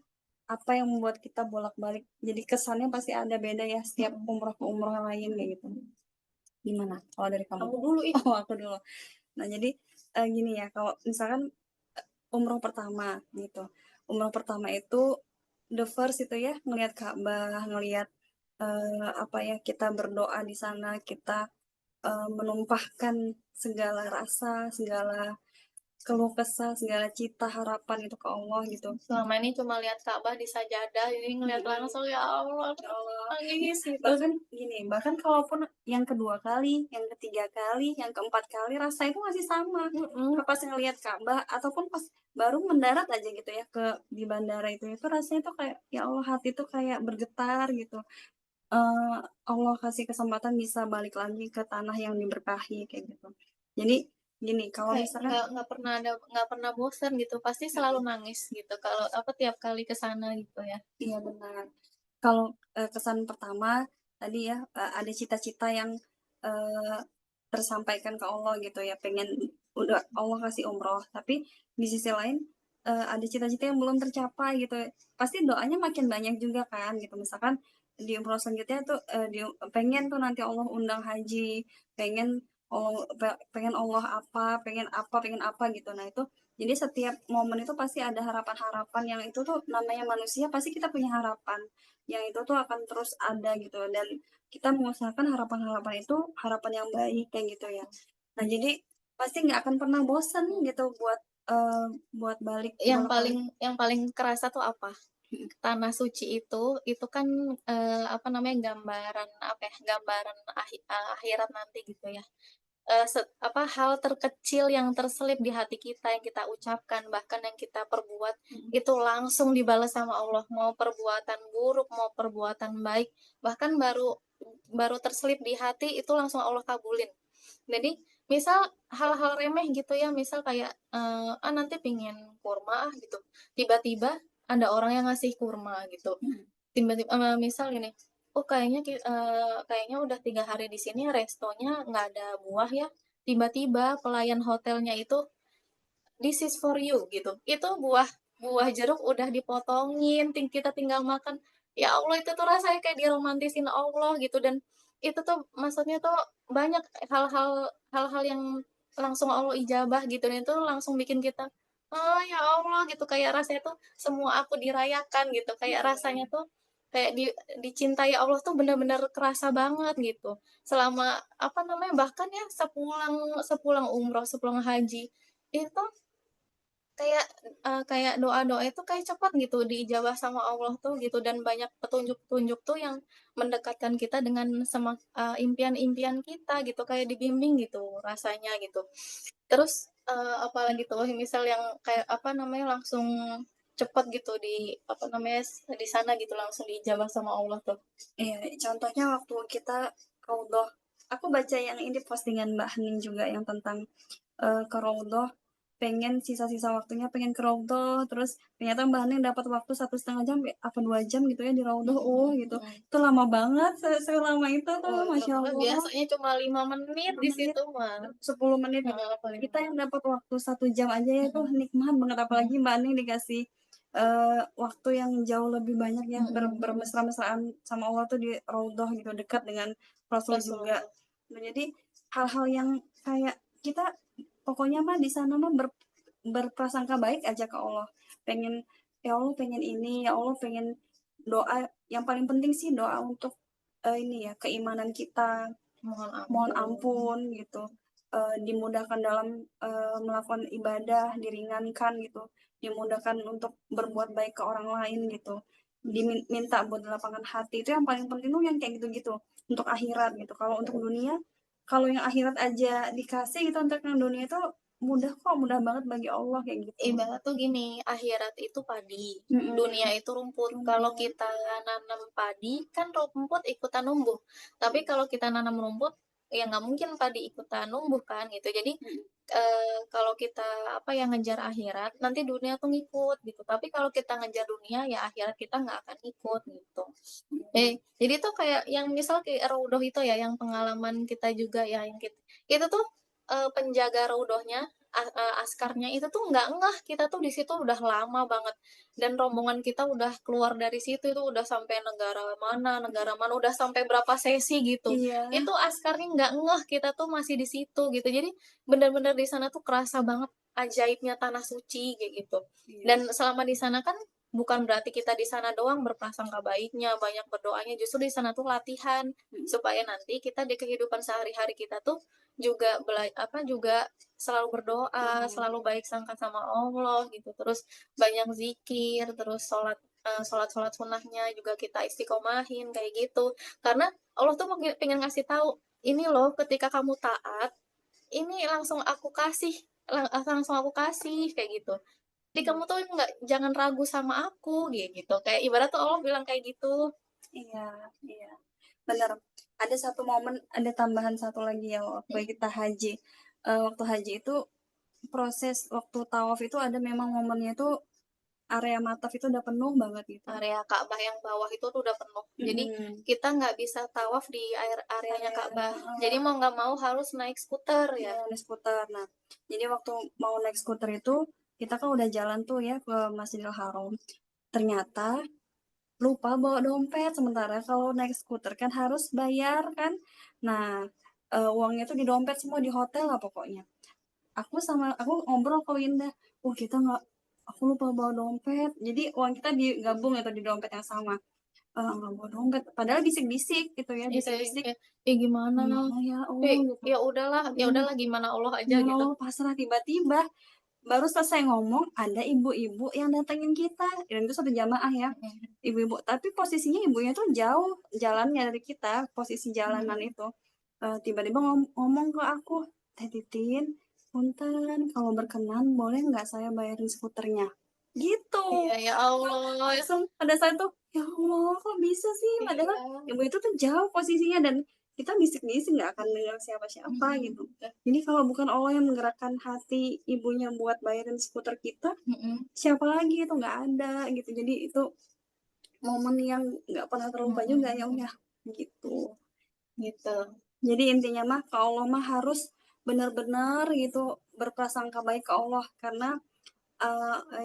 S2: apa yang membuat kita bolak-balik jadi kesannya pasti ada beda ya setiap umroh ke umroh yang lain kayak gitu. Gimana kalau dari kamu?
S3: Aku dulu ih.
S2: Oh aku dulu. Nah jadi gini ya kalau misalkan umroh pertama gitu. Umroh pertama itu the first itu ya ngelihat Ka'bah, ngelihat apa ya kita berdoa di sana, kita menumpahkan segala rasa, segala keluh kesah, segala cita harapan itu ke Allah gitu.
S3: Selama ini cuma lihat Ka'bah di sajadah, ini ngeliat langsung ya Allah,
S2: Ya Allah.
S3: nangis gitu.
S2: Bahkan gini, bahkan kalaupun yang kedua kali, yang ketiga kali, yang keempat kali rasa itu masih sama. Pas ngelihat Ka'bah ataupun pas baru mendarat aja gitu ya ke di bandara itu rasanya tuh kayak ya Allah hati tuh kayak bergetar gitu. Allah kasih kesempatan bisa balik lagi ke tanah yang diberkahi kayak gitu. Jadi gini, kalau
S3: Kayak
S2: misalkan
S3: nggak pernah bosan gitu, pasti selalu nangis gitu kalau apa tiap kali ke sana gitu ya.
S2: iya benar. Kalau kesan pertama tadi ya ada cita-cita yang eh, tersampaikan ke Allah gitu ya, pengen udah Allah kasih umroh, tapi di sisi lain ada cita-cita yang belum tercapai gitu. Pasti doanya makin banyak juga kan gitu. Misalkan di umroh selanjutnya tuh pengen tuh nanti Allah undang haji, pengen pengen Allah pengen apa gitu. Nah, itu jadi setiap momen itu pasti ada harapan-harapan yang itu tuh namanya manusia pasti kita punya harapan yang itu tuh akan terus ada gitu dan kita mengusahakan harapan-harapan itu harapan yang baik kayak gitu ya. Nah jadi pasti nggak akan pernah bosan gitu buat balik
S3: Yang paling kerasa tuh apa? Tanah suci itu kan apa namanya gambaran apa ya? Gambaran akhirat nanti gitu ya. Apa hal terkecil yang terselip di hati kita yang kita ucapkan bahkan yang kita perbuat itu langsung dibalas sama Allah, mau perbuatan buruk mau perbuatan baik bahkan baru terselip di hati itu langsung Allah kabulin. Jadi misal hal-hal remeh gitu ya, misal kayak nanti pingin kurma gitu, tiba-tiba ada orang yang ngasih kurma gitu, tiba-tiba misal gini, "Oh kayaknya udah 3 hari di sini restonya nggak ada buah ya." Tiba-tiba pelayan hotelnya itu, "This is for you," gitu. Itu buah buah jeruk udah dipotongin, kita tinggal makan. Ya Allah, itu tuh rasanya kayak diromantisin Allah gitu, dan itu tuh maksudnya tuh banyak hal-hal yang langsung Allah ijabah gitu, dan itu langsung bikin kita, "Oh, ya Allah," gitu, kayak rasanya tuh semua aku dirayakan gitu, kayak rasanya tuh kayak dicintai Allah tuh benar-benar kerasa banget gitu. Selama apa namanya, bahkan ya sepulang sepulang umroh, sepulang haji, itu kayak, kayak doa-doa itu kayak cepat gitu diijabah sama Allah tuh gitu, dan banyak petunjuk-petunjuk tuh yang mendekatkan kita dengan impian-impian kita gitu, kayak dibimbing gitu rasanya gitu. Terus, apalagi tuh misal yang kayak apa namanya, langsung cepat gitu apa namanya, di sana gitu langsung diijabah sama Allah tuh.
S2: Iya, contohnya waktu kita raudhah, aku baca yang ini postingan Mbak Hening juga yang tentang ke raudhah, pengen sisa-sisa waktunya pengen ke raudhah, terus ternyata Mbak Hening dapat waktu 1,5 jam apa 2 jam gitu ya di raudhah, gitu. Itu lama banget, selama itu tuh,
S3: Oh,
S2: Masya Allah.
S3: biasanya cuma 5 menit
S2: 5
S3: di
S2: menit,
S3: situ mah.
S2: 10 menit gitu.
S3: Heeh, paling
S2: Kita yang dapat waktu 1 jam aja ya tuh nikmat banget, apalagi Mbak Hening dikasih waktu yang jauh lebih banyak ya, bermesra-mesraan sama Allah tuh di raudhah gitu, dekat dengan Rasul juga.
S3: Rasulullah.
S2: Nah, jadi hal-hal yang kayak kita pokoknya mah di sana mah berprasangka baik aja ke Allah. Pengen, ya Allah pengen ini, ya Allah pengen doa, yang paling penting sih doa untuk ini ya, keimanan kita, mohon ampun gitu, dimudahkan dalam melakukan ibadah, diringankan gitu, dimudahkan untuk berbuat baik ke orang lain gitu, diminta buat lapangkan hati. Itu yang paling penting tuh yang kayak gitu-gitu untuk akhirat gitu. Kalau untuk dunia, kalau yang akhirat aja dikasih gitu, untuk yang dunia itu mudah kok, mudah banget bagi Allah kayak gitu.
S3: Ibarat tuh gini, akhirat itu padi, dunia itu rumput.
S2: Rumput.
S3: Kalau kita nanam padi, kan rumput ikutan numbuh. Tapi kalau kita nanam rumput, ya nggak mungkin padi ikutan numbuh kan gitu. Jadi kalau kita apa yang ngejar akhirat, nanti dunia tuh ngikut gitu. Tapi kalau kita ngejar dunia, ya akhirat kita nggak akan ikut gitu. Jadi tuh kayak yang misal kayak raudhah itu ya, yang pengalaman kita juga ya, yang itu tuh penjaga raudhahnya, askarnya itu tuh nggak ngeh kita tuh di situ udah lama banget, dan rombongan kita udah keluar dari situ itu udah sampai negara mana, udah sampai berapa sesi gitu.
S2: Iya.
S3: Itu askarnya nggak ngeh kita tuh masih di situ gitu. Jadi bener-bener di sana tuh kerasa banget ajaibnya tanah suci kayak gitu.
S2: Iya.
S3: Dan selama di sana kan bukan berarti kita di sana doang berprasangka baiknya, banyak berdoanya, justru di sana tuh latihan supaya nanti kita di kehidupan sehari-hari kita tuh juga juga selalu berdoa, selalu baik sangka sama Allah gitu. Terus banyak zikir, terus sholat sunnahnya juga kita istiqomahin kayak gitu. Karena Allah tuh pengen ngasih tahu, ini loh ketika kamu taat, ini langsung aku kasih kayak gitu. Jadi kamu tuh jangan ragu sama aku gitu. Kayak ibarat tuh Allah bilang kayak gitu.
S2: Iya, iya. Benar. Ada satu momen, ada tambahan satu lagi ya waktu kita haji. Waktu haji itu proses waktu tawaf itu ada memang momennya itu area mataf itu udah penuh banget gitu.
S3: Area Ka'bah yang bawah itu tuh udah penuh. Jadi kita nggak bisa tawaf di areanya Ka'bah. Jadi mau nggak mau harus naik skuter ya.
S2: Naik skuter. Nah, jadi waktu mau naik skuter itu kita kan udah jalan tuh ya ke Masjidil Haram. Ternyata lupa bawa dompet, sementara kalau naik skuter kan harus bayar kan. Nah, uangnya tuh di dompet semua, di hotel lah pokoknya. Aku ngobrol ke Winda, kita nggak, aku lupa bawa dompet. Jadi uang kita digabung atau di dompet yang sama. Nggak bawa dompet, padahal bisik-bisik gitu ya, bisik-bisik.
S3: Gimana?
S2: Ya Allah gitu.
S3: Ya udahlah gimana Allah aja
S2: Ya
S3: gitu.
S2: Allah, pasrah. Tiba-tiba baru selesai ngomong ada ibu-ibu yang datengin kita, dan itu satu jamaah ya, ibu-ibu, tapi posisinya ibunya tuh jauh jalannya dari kita, posisi jalanan itu. Tiba-tiba ngomong ke aku, Teh Titin, punten, kalau berkenan boleh nggak saya bayarin skuternya gitu.
S3: Iya, ya Allah.
S2: Langsung pada saat itu, ya Allah kok bisa sih, padahal ibu itu tuh jauh posisinya, dan kita bisik-bisik nggak akan dengar siapa-siapa gitu. Jadi kalau bukan Allah yang menggerakkan hati ibunya buat bayarin skuter kita, siapa lagi, itu nggak ada gitu. Jadi itu momen yang nggak pernah terlupa juga ya Om ya, gitu.
S3: Gitu.
S2: Jadi intinya mah ke Allah mah harus benar-benar gitu berprasangka baik ke Allah karena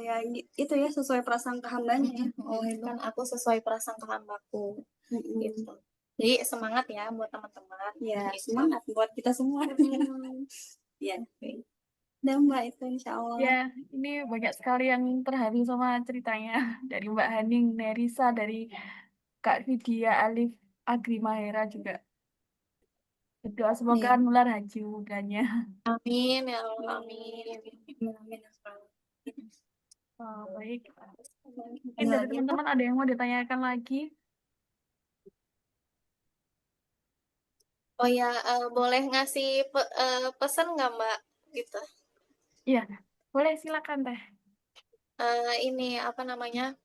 S2: ya itu ya sesuai prasangka hambanya ya Allah itu.
S3: Kan aku sesuai prasangka hambaku
S2: Mm-mm.
S3: gitu. Jadi semangat ya buat teman-teman.
S2: Ya
S3: Gitu.
S2: semangat buat kita semua. Ya, dan Mbak itu insya Allah.
S1: Ya, ini banyak sekali yang terharu sama ceritanya dari Mbak Haning, Nerisa, dari Kak Vidya, Alif, Agri Mahera juga. Berdoa semoga
S2: Iya.
S1: nular haji umrahnya.
S3: Amin ya Allah, amin.
S2: Amin.
S1: Oh, baik. Mungkin
S2: Ada
S1: dari
S2: lagi?
S1: teman-teman ada yang mau ditanyakan lagi?
S3: Oh ya, boleh ngasih pesan nggak Mbak? Gitu.
S1: Iya, boleh silakan Teh.
S3: Ini apa namanya?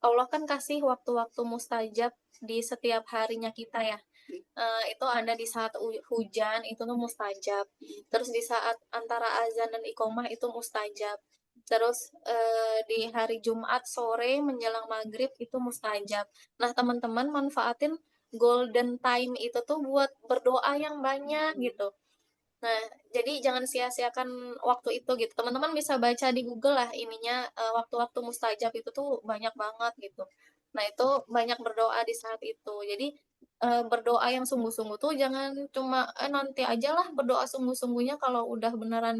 S3: Allah kan kasih waktu-waktu mustajab di setiap harinya kita ya. Itu ada di saat hujan itu tuh mustajab. Terus di saat antara azan dan iqomah itu mustajab. Terus di hari Jumat sore menjelang maghrib itu mustajab. Nah teman-teman manfaatin golden time itu tuh buat berdoa yang banyak gitu. Nah, jadi jangan sia-siakan waktu itu gitu. Teman-teman bisa baca di Google lah ininya waktu-waktu mustajab itu tuh banyak banget gitu. Nah, itu banyak berdoa di saat itu. Jadi berdoa yang sungguh-sungguh tuh jangan cuma nanti aja lah berdoa sungguh-sungguhnya kalau udah beneran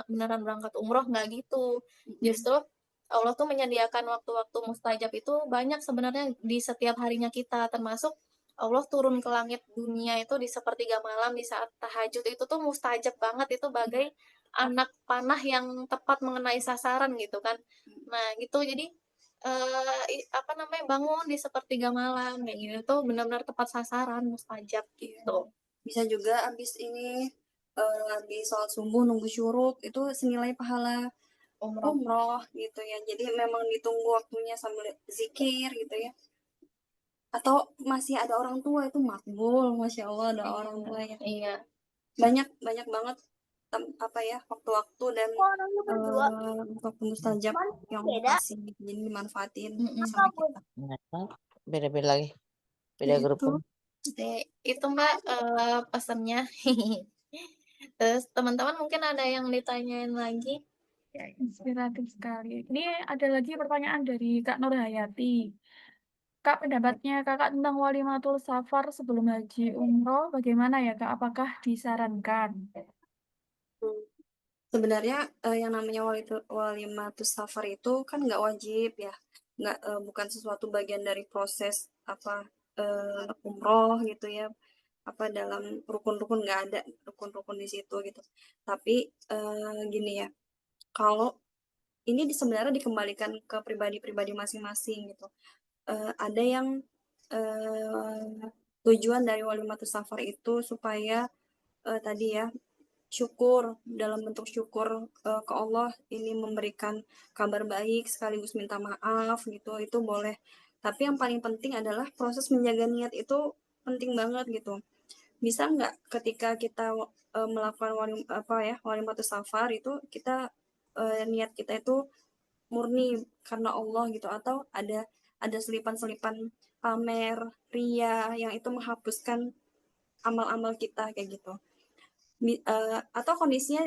S3: beneran berangkat umroh nggak gitu. Justru Allah tuh menyediakan waktu-waktu mustajab itu banyak sebenarnya di setiap harinya kita termasuk Allah turun ke langit dunia itu di sepertiga malam di saat tahajud itu tuh mustajab banget itu bagai anak panah yang tepat mengenai sasaran gitu kan. Nah, gitu jadi apa namanya bangun di sepertiga malam kayak gitu tuh benar-benar tepat sasaran mustajab gitu.
S2: Bisa juga abis ini habis sholat subuh nunggu syuruk itu senilai pahala umroh gitu ya. Jadi memang ditunggu waktunya sambil zikir gitu ya. Atau masih ada orang tua itu makbul, masya Allah ada orang tua ya.
S3: Iya.
S2: Banyak banget apa ya waktu-waktu dan waktu mustajab yang Allah kasih jadi dimanfaatin sama kita.
S4: Beda-beda lagi. Beda
S2: Ya,
S4: grup.
S2: itu.
S3: Itu Mbak pesannya. Terus teman-teman mungkin ada yang ditanyain lagi?
S1: Ya, inspiratif sekali. Ini ada lagi pertanyaan dari Kak Nurhayati. Kak, pendapatnya Kakak tentang walimatul safar sebelum haji umroh bagaimana ya Kak? Apakah disarankan?
S2: Sebenarnya yang namanya walimatus safar itu kan nggak wajib ya, nggak bukan sesuatu bagian dari proses apa umroh gitu ya, apa dalam rukun-rukun nggak ada rukun-rukun di situ gitu. Tapi gini ya, kalau ini sebenarnya dikembalikan ke pribadi-pribadi masing-masing gitu. Ada yang tujuan dari walimatus safar itu supaya tadi ya syukur dalam bentuk syukur ke Allah ini memberikan kabar baik sekaligus minta maaf gitu itu boleh tapi yang paling penting adalah proses menjaga niat itu penting banget gitu bisa nggak ketika kita melakukan walimatus safar itu kita niat kita itu murni karena Allah gitu atau ada selipan-selipan pamer ria yang itu menghapuskan amal-amal kita kayak gitu atau kondisinya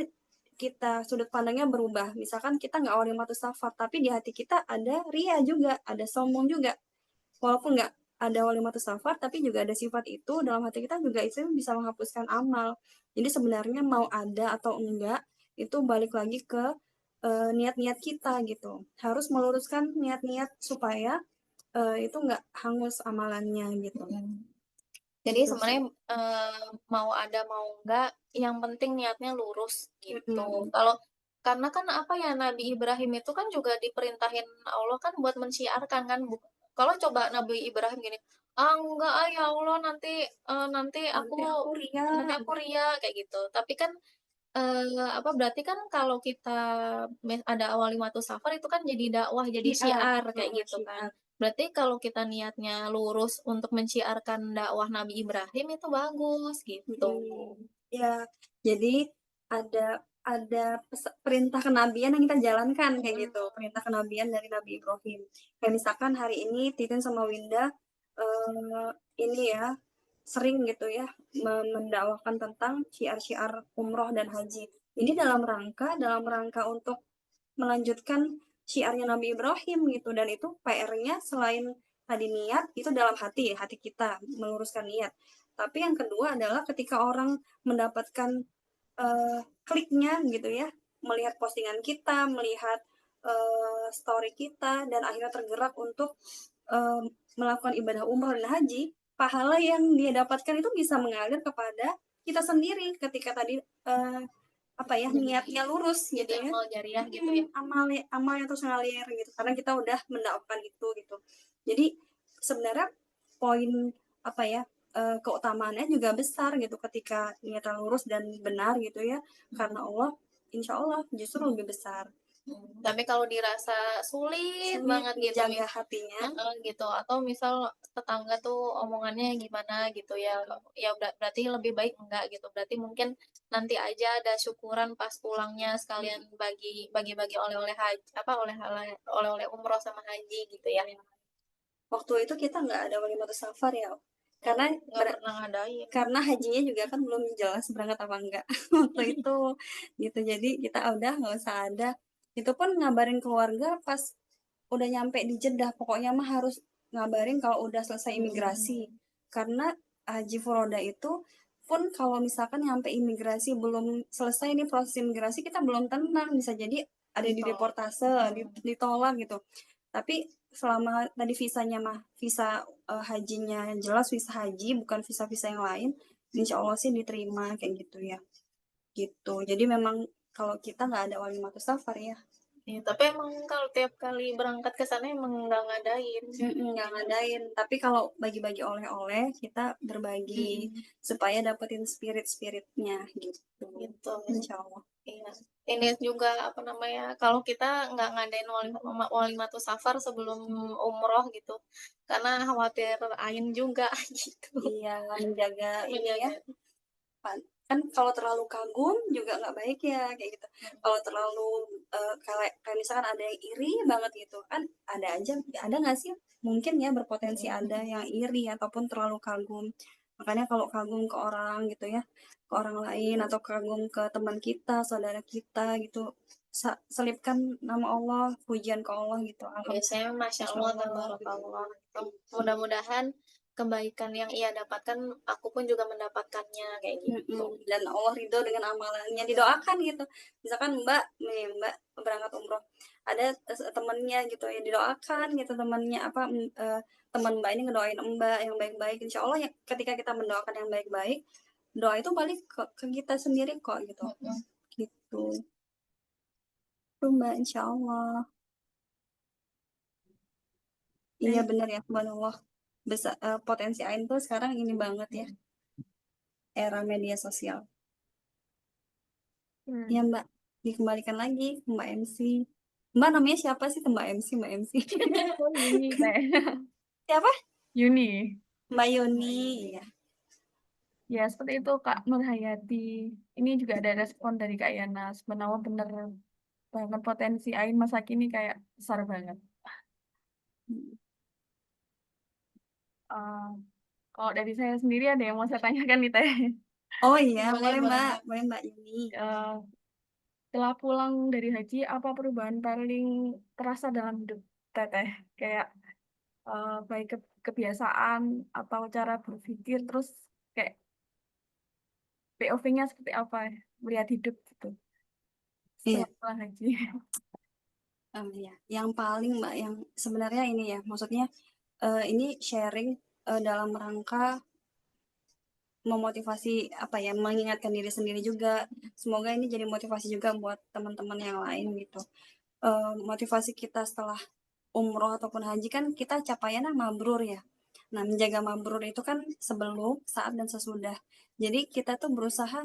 S2: kita sudut pandangnya berubah misalkan kita nggak walimatus safar tapi di hati kita ada ria juga ada sombong juga walaupun nggak ada walimatus safar tapi juga ada sifat itu dalam hati kita juga itu bisa menghapuskan amal jadi sebenarnya mau ada atau enggak itu balik lagi ke niat-niat kita gitu harus meluruskan niat-niat supaya itu nggak hangus amalannya gitu.
S3: Jadi
S2: Gitu
S3: sebenarnya mau ada mau enggak, yang penting niatnya lurus gitu. Kalau karena kan apa ya Nabi Ibrahim itu kan juga diperintahin Allah kan buat menciarkan kan. Kalau coba Nabi Ibrahim gini, enggak ya Allah nanti aku ria kayak gitu. Tapi kan apa berarti kan kalau kita ada walimatus safar itu kan jadi dakwah, jadi syiar kayak gitu kan. Berarti kalau kita niatnya lurus untuk menciarkan dakwah Nabi Ibrahim itu bagus gitu.
S2: Ya, jadi ada ada perintah kenabian yang kita jalankan kayak gitu, perintah kenabian dari Nabi Ibrahim. Kayak misalkan hari ini Titin sama Winda ini ya sering gitu ya mendakwakan tentang syiar-syiar umroh dan haji. Ini dalam rangka untuk melanjutkan syiarnya Nabi Ibrahim gitu, dan itu PR-nya selain tadi niat itu dalam hati kita meluruskan niat. Tapi yang kedua adalah ketika orang mendapatkan kliknya gitu ya, melihat postingan kita, melihat story kita, dan akhirnya tergerak untuk melakukan ibadah umroh dan haji, pahala yang dia dapatkan itu bisa mengalir kepada kita sendiri ketika tadi apa ya niatnya lurus gitu
S3: Jadi
S2: ya,
S3: amal jariah gitu ya.
S2: amal yang terus ngalir gitu karena kita udah mendapatkan itu gitu. Jadi sebenarnya poin apa ya keutamaannya juga besar gitu ketika niatnya lurus dan benar gitu ya, karena Allah insya Allah justru lebih besar.
S3: Tapi kalau dirasa sulit
S2: Sulit
S3: banget gitu
S2: menjaga hatinya.
S3: gitu, atau misal tetangga tuh omongannya gimana gitu ya, ya berarti lebih baik enggak gitu. Berarti mungkin nanti aja ada syukuran pas pulangnya sekalian bagi-bagi oleh-oleh haji, apa oleh-oleh umroh sama haji gitu ya.
S2: Waktu itu kita nggak ada walimatus safar ya, karena
S3: Nggak pernah ngadain.
S2: karena hajinya juga kan belum jelas berangkat apa enggak waktu itu gitu. Jadi kita udah nggak usah ada, itu pun ngabarin keluarga pas udah nyampe di Jeddah, pokoknya mah harus ngabarin kalau udah selesai imigrasi. Karena haji furoda itu pun kalau misalkan nyampe imigrasi belum selesai nih proses imigrasi, kita belum tenang, bisa jadi ada di deportase, ditolak gitu. Tapi selama tadi visanya mah visa hajinya jelas visa haji bukan visa-visa yang lain, insya Allah sih diterima kayak gitu ya gitu. Jadi memang kalau kita nggak ada walimatus safar ya.
S3: Ya, tapi emang kalau tiap kali berangkat ke sana emang nggak ngadain.
S2: Nggak ngadain, tapi kalau bagi-bagi oleh-oleh kita berbagi supaya dapetin spiritnya gitu.
S3: Gitu.
S2: Insya Allah.
S3: Iya. Ini juga apa namanya, kalau kita nggak ngadain walimatus safar sebelum umroh gitu, karena khawatir ain juga gitu.
S2: Iya, menjaga ini ya. Kan kalau terlalu kagum juga nggak baik ya kayak gitu. Kalau terlalu kayak misalkan ada yang iri banget gitu kan, ada nggak sih mungkin ya berpotensi ada yang iri ataupun terlalu kagum. Makanya kalau kagum ke orang gitu ya, ke orang lain atau kagum ke teman kita, saudara kita gitu, selipkan nama Allah, pujian ke Allah gitu.
S3: Biasanya Masya Allah, tabarakallah. Mudah-mudahan kebaikan yang ia dapatkan, aku pun juga mendapatkannya kayak gitu.
S2: Dan Allah ridho dengan amalannya, didoakan gitu. Misalkan Mbak berangkat umroh, ada temennya gitu ya, didoakan gitu temennya teman Mbak ini ngedoain Mbak yang baik-baik. Insya Allah ya, ketika kita mendoakan yang baik-baik, doa itu balik ke kita sendiri kok gitu. Gitu. Tuh Mbak, insya Allah. Iya benar ya, subhanallah. Potensi AIN tuh sekarang ini banget ya, era media sosial. Ya Mbak, dikembalikan lagi ke Mbak MC. Mbak namanya siapa sih Mbak MC? Mbak MC.
S1: Oh, Yuni,
S2: Siapa?
S1: Yuni.
S2: Mbak Yuni. Iya.
S1: Ya, seperti itu Kak Nur Hayati. Ini juga ada respon dari Kak Yana. Sebenarnya bener banget potensi AIN masa kini kayak besar banget. Eh, kalau dari saya sendiri ada yang mau saya tanyakan nih Teh.
S2: Oh iya,
S3: Boleh,
S2: boleh
S3: boleh,
S2: Mbak. Boleh Mbak Yuni.
S1: Setelah pulang dari haji, apa perubahan paling terasa dalam hidup Teteh? Kayak baik kebiasaan atau cara berpikir, terus kayak POV-nya seperti apa melihat hidup gitu
S2: Iya.
S1: setelah pulang haji.
S2: Ya. Yang paling Mbak, yang sebenarnya ini ya, maksudnya ini sharing dalam rangka memotivasi apa ya, mengingatkan diri sendiri juga. Semoga ini jadi motivasi juga buat teman-teman yang lain gitu. Motivasi kita setelah umroh ataupun haji kan kita capaiannya mabrur ya. Nah, menjaga mabrur itu kan sebelum, saat, dan sesudah. Jadi kita tuh berusaha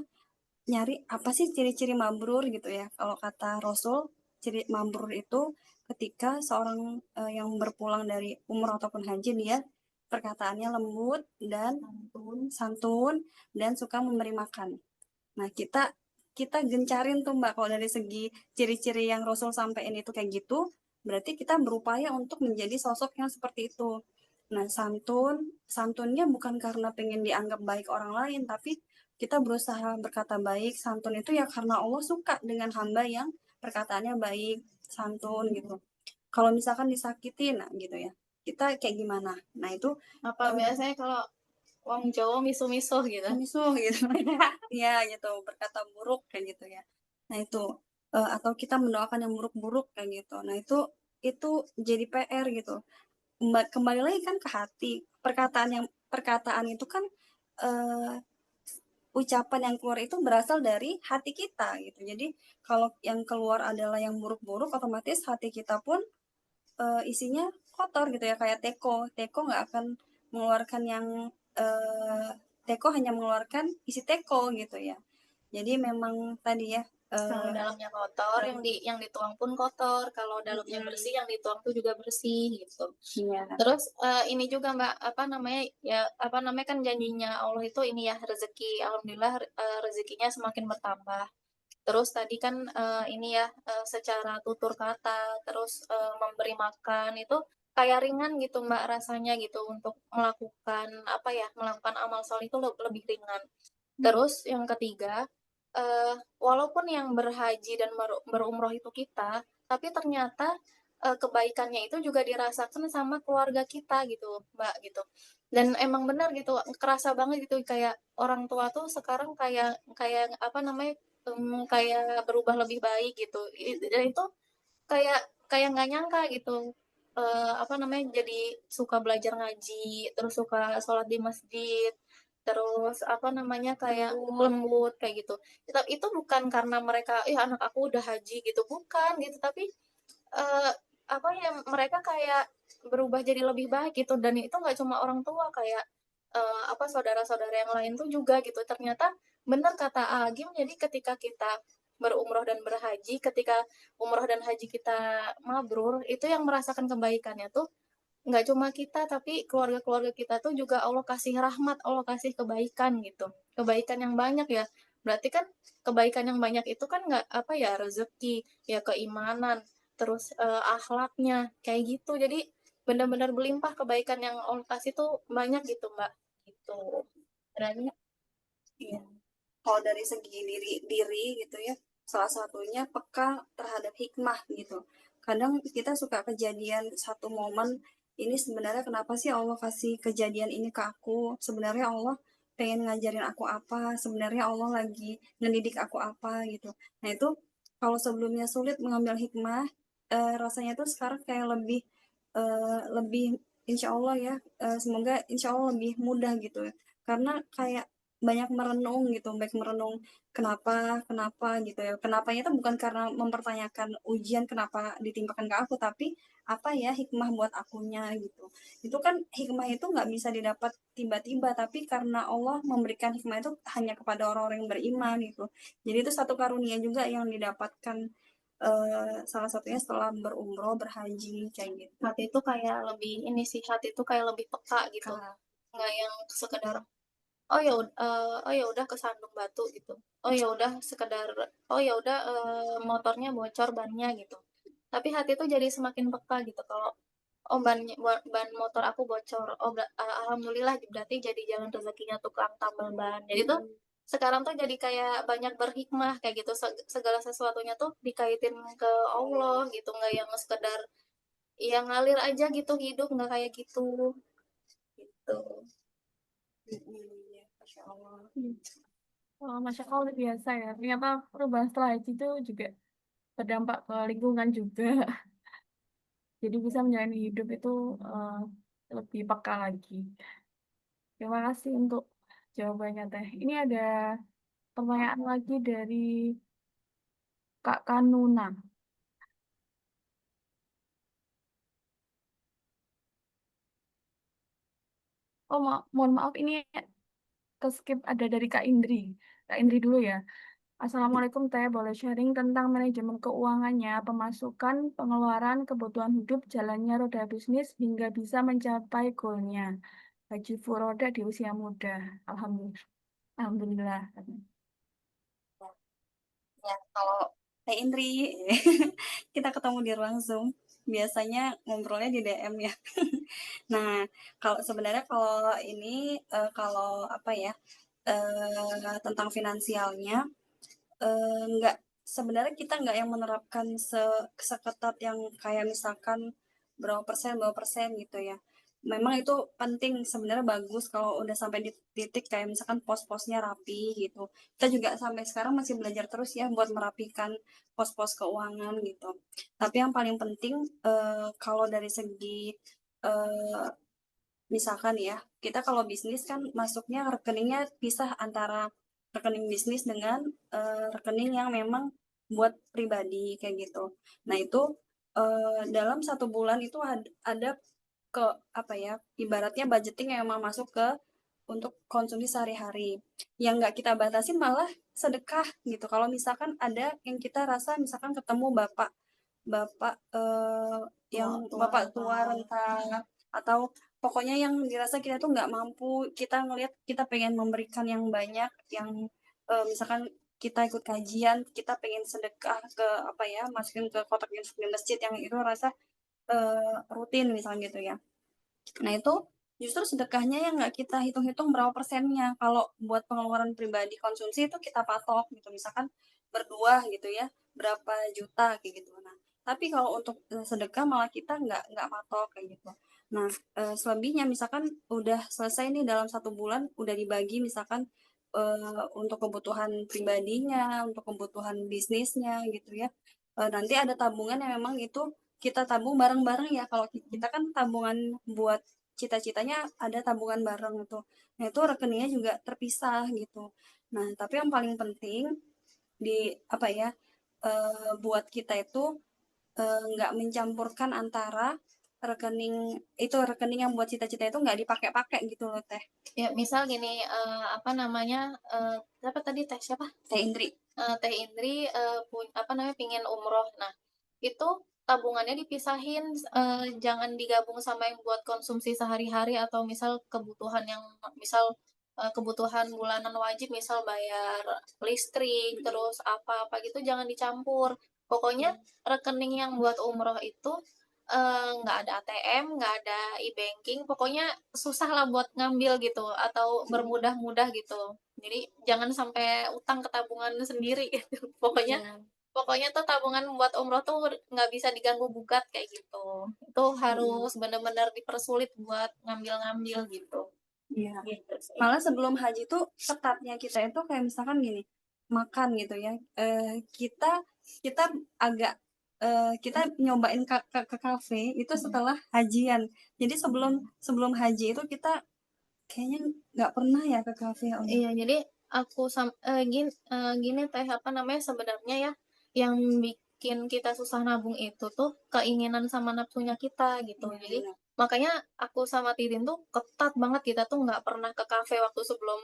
S2: nyari apa sih ciri-ciri mabrur gitu ya. Kalau kata Rasul, ciri mabrur itu ketika seorang yang berpulang dari umroh ataupun haji, dia perkataannya lembut dan santun dan suka memberi makan. Nah, kita kita gencarin tuh Mbak, kalau dari segi ciri-ciri yang Rasul sampaikan itu kayak gitu, berarti kita berupaya untuk menjadi sosok yang seperti itu. Nah, santunnya bukan karena pengen dianggap baik orang lain, tapi kita berusaha berkata baik, santun itu ya karena Allah suka dengan hamba yang perkataannya baik, santun gitu. Kalau misalkan disakitin, nah gitu ya, kita kayak gimana? Nah itu
S3: Apa biasanya kalau wong Jawa miso-miso gitu.
S2: misuh gitu. Ya gitu, berkata buruk kayak gitu ya. Nah itu atau kita mendoakan yang buruk-buruk kayak gitu. Nah itu jadi PR gitu. Kembali lagi kan ke hati. Perkataan itu kan eh, ucapan yang keluar itu berasal dari hati kita gitu. Jadi kalau yang keluar adalah yang buruk-buruk, otomatis hati kita pun isinya kotor gitu ya, kayak teko. Teko nggak akan mengeluarkan yang teko hanya mengeluarkan isi teko gitu ya. Jadi memang tadi ya
S3: Kalau dalamnya kotor, yang dituang pun kotor. Kalau dalamnya bersih, yang dituang tuh juga bersih gitu.
S2: iya.
S3: Terus ini juga Mbak, apa namanya kan janjinya Allah itu ini ya rezeki. Alhamdulillah rezekinya semakin bertambah. Terus tadi kan ini ya secara tutur kata, terus memberi makan itu kayak ringan gitu Mbak rasanya gitu untuk melakukan amal soleh itu lebih ringan. Terus yang ketiga, walaupun yang berhaji dan berumroh itu kita, tapi ternyata kebaikannya itu juga dirasakan sama keluarga kita gitu, Mbak gitu. Dan emang benar gitu, kerasa banget gitu kayak orang tua tuh sekarang kayak kayak apa namanya kayak berubah lebih baik gitu. Dan itu kayak kayak nggak nyangka gitu. Apa namanya jadi suka belajar ngaji, terus suka sholat di masjid, terus apa namanya kayak lembut kayak gitu. Itu bukan karena mereka, anak aku udah haji gitu, bukan gitu, tapi eh, apa ya mereka kayak berubah jadi lebih baik gitu dan itu nggak cuma orang tua kayak apa saudara-saudara yang lain tuh juga gitu ternyata benar kata Agim jadi ketika kita berumroh dan berhaji ketika umroh dan haji kita mabrur itu yang merasakan kebaikannya tuh nggak cuma kita tapi keluarga-keluarga kita tuh juga Allah kasih rahmat Allah kasih kebaikan gitu kebaikan yang banyak ya berarti kan kebaikan yang banyak itu kan nggak apa ya rezeki ya keimanan terus akhlaknya kayak gitu jadi benar-benar berlimpah kebaikan yang Allah kasih tuh banyak gitu mbak gitu berarti
S2: Iya. Kalau dari segi diri gitu ya, salah satunya peka terhadap hikmah gitu. Kadang kita suka kejadian satu momen, ini sebenarnya kenapa sih Allah kasih kejadian ini ke aku? Sebenarnya Allah pengen ngajarin aku apa? Sebenarnya Allah lagi ngedidik aku apa gitu. Nah itu kalau sebelumnya sulit mengambil hikmah, rasanya tuh sekarang kayak lebih insya Allah ya, semoga insya Allah lebih mudah gitu ya. Karena kayak banyak merenung gitu, baik merenung kenapa kenapa gitu ya. Kenapanya itu bukan karena mempertanyakan ujian kenapa ditimpakan ke aku, tapi apa ya hikmah buat akunya gitu. Itu kan hikmah itu nggak bisa didapat tiba-tiba, tapi karena Allah memberikan hikmah itu hanya kepada orang-orang yang beriman gitu. Jadi itu satu karunia juga yang didapatkan salah satunya setelah berumroh, berhaji kayak gitu.
S3: hati itu kayak lebih ini sih hati itu kayak lebih peka gitu nggak yang sekedar oh ya udah kesandung batu gitu oh ya udah sekedar oh ya udah motornya bocor bannya gitu tapi hati itu jadi semakin peka gitu kalau oh ban motor aku bocor alhamdulillah berarti jadi jalan rezekinya tukang tambal ban jadi tuh sekarang tuh jadi kayak banyak berhikmah kayak gitu segala sesuatunya tuh dikaitin ke Allah gitu nggak yang sekedar ya ngalir aja gitu hidup nggak kayak gitu gitu
S2: Iya, Masya Allah.
S1: Oh, Masya Allah luar biasa ya. Ternyata perubahan setelah haji itu juga berdampak ke lingkungan juga. Jadi bisa menjalani hidup itu eh, lebih peka lagi. Terima kasih untuk jawabannya Teh. Ini ada pertanyaan lagi dari Kak Kanuna. Oh, mohon maaf ini ke skip ada dari Kak Indri. Kak Indri dulu ya. Assalamualaikum Teh, boleh sharing tentang manajemen keuangannya, pemasukan, pengeluaran, kebutuhan hidup, jalannya roda bisnis hingga bisa mencapai goalnya. Haji Furoda di usia muda. Alhamdulillah. Alhamdulillah.
S2: Ya, kalau Teh Indri, kita ketemu di ruang Zoom, biasanya ngobrolnya di DM ya. Nah, kalau sebenarnya kalau ini, kalau apa ya, tentang finansialnya, nggak sebenarnya kita nggak yang menerapkan seketat yang kayak misalkan berapa persen gitu ya. Memang itu penting sebenarnya bagus kalau udah sampai di titik kayak misalkan pos-posnya rapi gitu. Kita juga sampai sekarang masih belajar terus ya buat merapikan pos-pos keuangan gitu. Tapi yang paling penting kalau dari segi eh, misalkan ya, kita kalau bisnis kan masuknya rekeningnya pisah antara rekening bisnis dengan rekening yang memang buat pribadi kayak gitu. Nah itu dalam 1 bulan itu ada ke apa ya, ibaratnya budgeting yang memang masuk ke untuk konsumsi sehari-hari. Yang nggak kita batasin malah sedekah gitu. Kalau misalkan ada yang kita rasa misalkan ketemu bapak bapak yang bapak tua renta atau pokoknya yang dirasa kita tuh nggak mampu, kita ngelihat kita pengen memberikan yang banyak, yang misalkan kita ikut kajian, kita pengen sedekah ke apa ya, masukin ke kotak infak di masjid yang itu rasa rutin misalnya gitu ya. Nah itu justru sedekahnya yang nggak kita hitung-hitung berapa persennya. Kalau buat pengeluaran pribadi konsumsi itu kita patok gitu, misalkan berdua gitu ya, berapa juta kayak gitu. Nah, tapi kalau untuk sedekah malah kita nggak patok kayak gitu. Nah, selebihnya misalkan udah selesai nih dalam 1 bulan, udah dibagi misalkan untuk kebutuhan pribadinya, untuk kebutuhan bisnisnya gitu ya. Nanti ada tabungan yang memang itu kita tabung bareng-bareng ya. Kalau kita kan tabungan buat cita-citanya ada tabungan bareng itu. Nah, itu rekeningnya juga terpisah gitu. Nah, tapi yang paling penting di apa ya, buat kita itu nggak mencampurkan antara rekening yang buat cita-cita itu nggak dipakai-pakai gitu loh Teh.
S3: Ya, misal gini, apa namanya, siapa tadi, Teh siapa?
S2: Teh Indri.
S3: Teh Indri, apa namanya, pingin umroh. Nah, itu tabungannya dipisahin, jangan digabung sama yang buat konsumsi sehari-hari atau misal kebutuhan yang misal, kebutuhan bulanan wajib, misal bayar listrik, terus apa-apa gitu jangan dicampur. Pokoknya rekening yang buat umroh itu, nggak ada ATM, nggak ada e-banking, pokoknya susah lah buat ngambil gitu atau bermudah-mudah gitu. Jadi jangan sampai utang ke tabungan sendiri gitu. Pokoknya
S2: Iya.
S3: pokoknya tuh tabungan buat umroh tuh nggak bisa diganggu gugat kayak gitu. Itu harus benar-benar dipersulit buat ngambil-ngambil gitu.
S2: Iya.
S3: Gitu sih.
S2: Malah sebelum haji tuh ketatnya kita itu kayak misalkan gini, makan gitu ya. Kita kita agak kita nyobain ke kafe itu setelah hajian. Jadi sebelum sebelum haji itu kita kayaknya nggak pernah ya ke kafe ya.
S3: Iya, jadi gini Teh, apa namanya, sebenarnya ya, yang bikin kita susah nabung itu tuh keinginan sama nafsunya kita gitu.
S2: Iya,
S3: Jadi
S2: benar.
S3: makanya aku sama Titin tuh ketat banget, kita tuh nggak pernah ke kafe waktu sebelum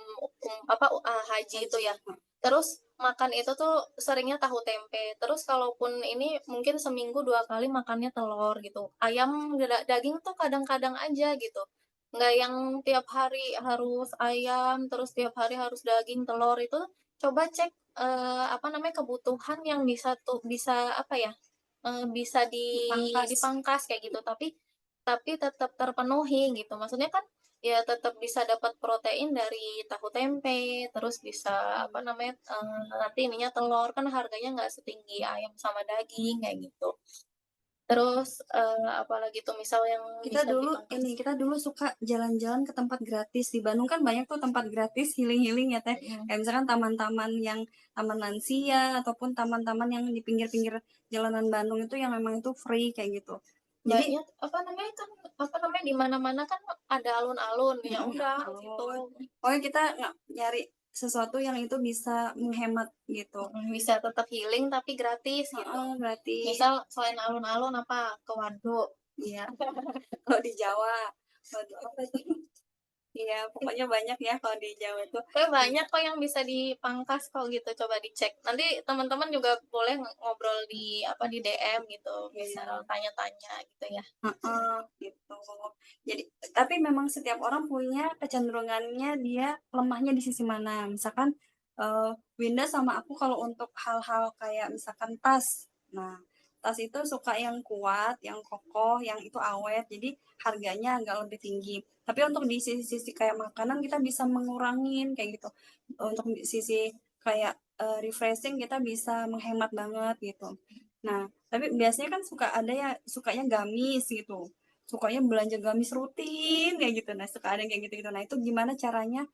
S3: haji itu ya. Terus makan itu tuh seringnya tahu tempe. Terus kalaupun ini mungkin seminggu 2 kali makannya telur gitu. Ayam, daging tuh kadang-kadang aja gitu. Nggak yang tiap hari harus ayam, terus tiap hari harus daging, telur itu coba cek, apa namanya, kebutuhan yang bisa apa ya, bisa
S2: Dipangkas.
S3: dipangkas kayak gitu, tapi tetap terpenuhi gitu. Maksudnya kan ya tetap bisa dapat protein dari tahu tempe, terus bisa apa namanya, nanti ininya telur, kan harganya nggak setinggi ayam sama daging kayak gitu. Terus, apalagi tuh misal yang bisa dipangkas.
S2: Kita dulu suka jalan-jalan ke tempat gratis. Di Bandung kan banyak tuh tempat gratis healing-healing ya Teh. Kayak misalkan taman-taman yang taman lansia ataupun taman-taman yang di pinggir-pinggir jalanan Bandung itu yang memang itu free kayak gitu. Jadi
S3: Banyak apa namanya, di mana-mana kan ada alun-alun, ya udah itu.
S2: pokoknya kita nggak nyari sesuatu yang itu bisa menghemat gitu.
S3: Bisa tetap healing tapi gratis gitu.
S2: Berarti
S3: Misal selain alun-alun apa, ke waduk.
S2: iya. Kalau di Jawa, waduh apa itu? Iya, pokoknya banyak ya kalau di Jawa itu.
S3: Tapi banyak kok yang bisa dipangkas kok gitu, coba dicek. Nanti teman-teman juga boleh ngobrol di apa di DM gitu, bisa tanya-tanya gitu ya.
S2: Gitu. Jadi, tapi memang setiap orang punya kecenderungannya dia lemahnya di sisi mana. Misalkan Winda sama aku kalau untuk hal-hal kayak misalkan tas. Nah, tas itu suka yang kuat, yang kokoh, yang itu awet, jadi harganya agak lebih tinggi. Tapi untuk di sisi-sisi kayak makanan kita bisa mengurangin kayak gitu. Untuk di sisi kayak refreshing kita bisa menghemat banget gitu. Nah, tapi biasanya kan suka ada ya sukanya gamis gitu. Sukanya belanja gamis rutin kayak gitu. Nah, suka ada yang kayak gitu-gitu. Nah, itu gimana caranya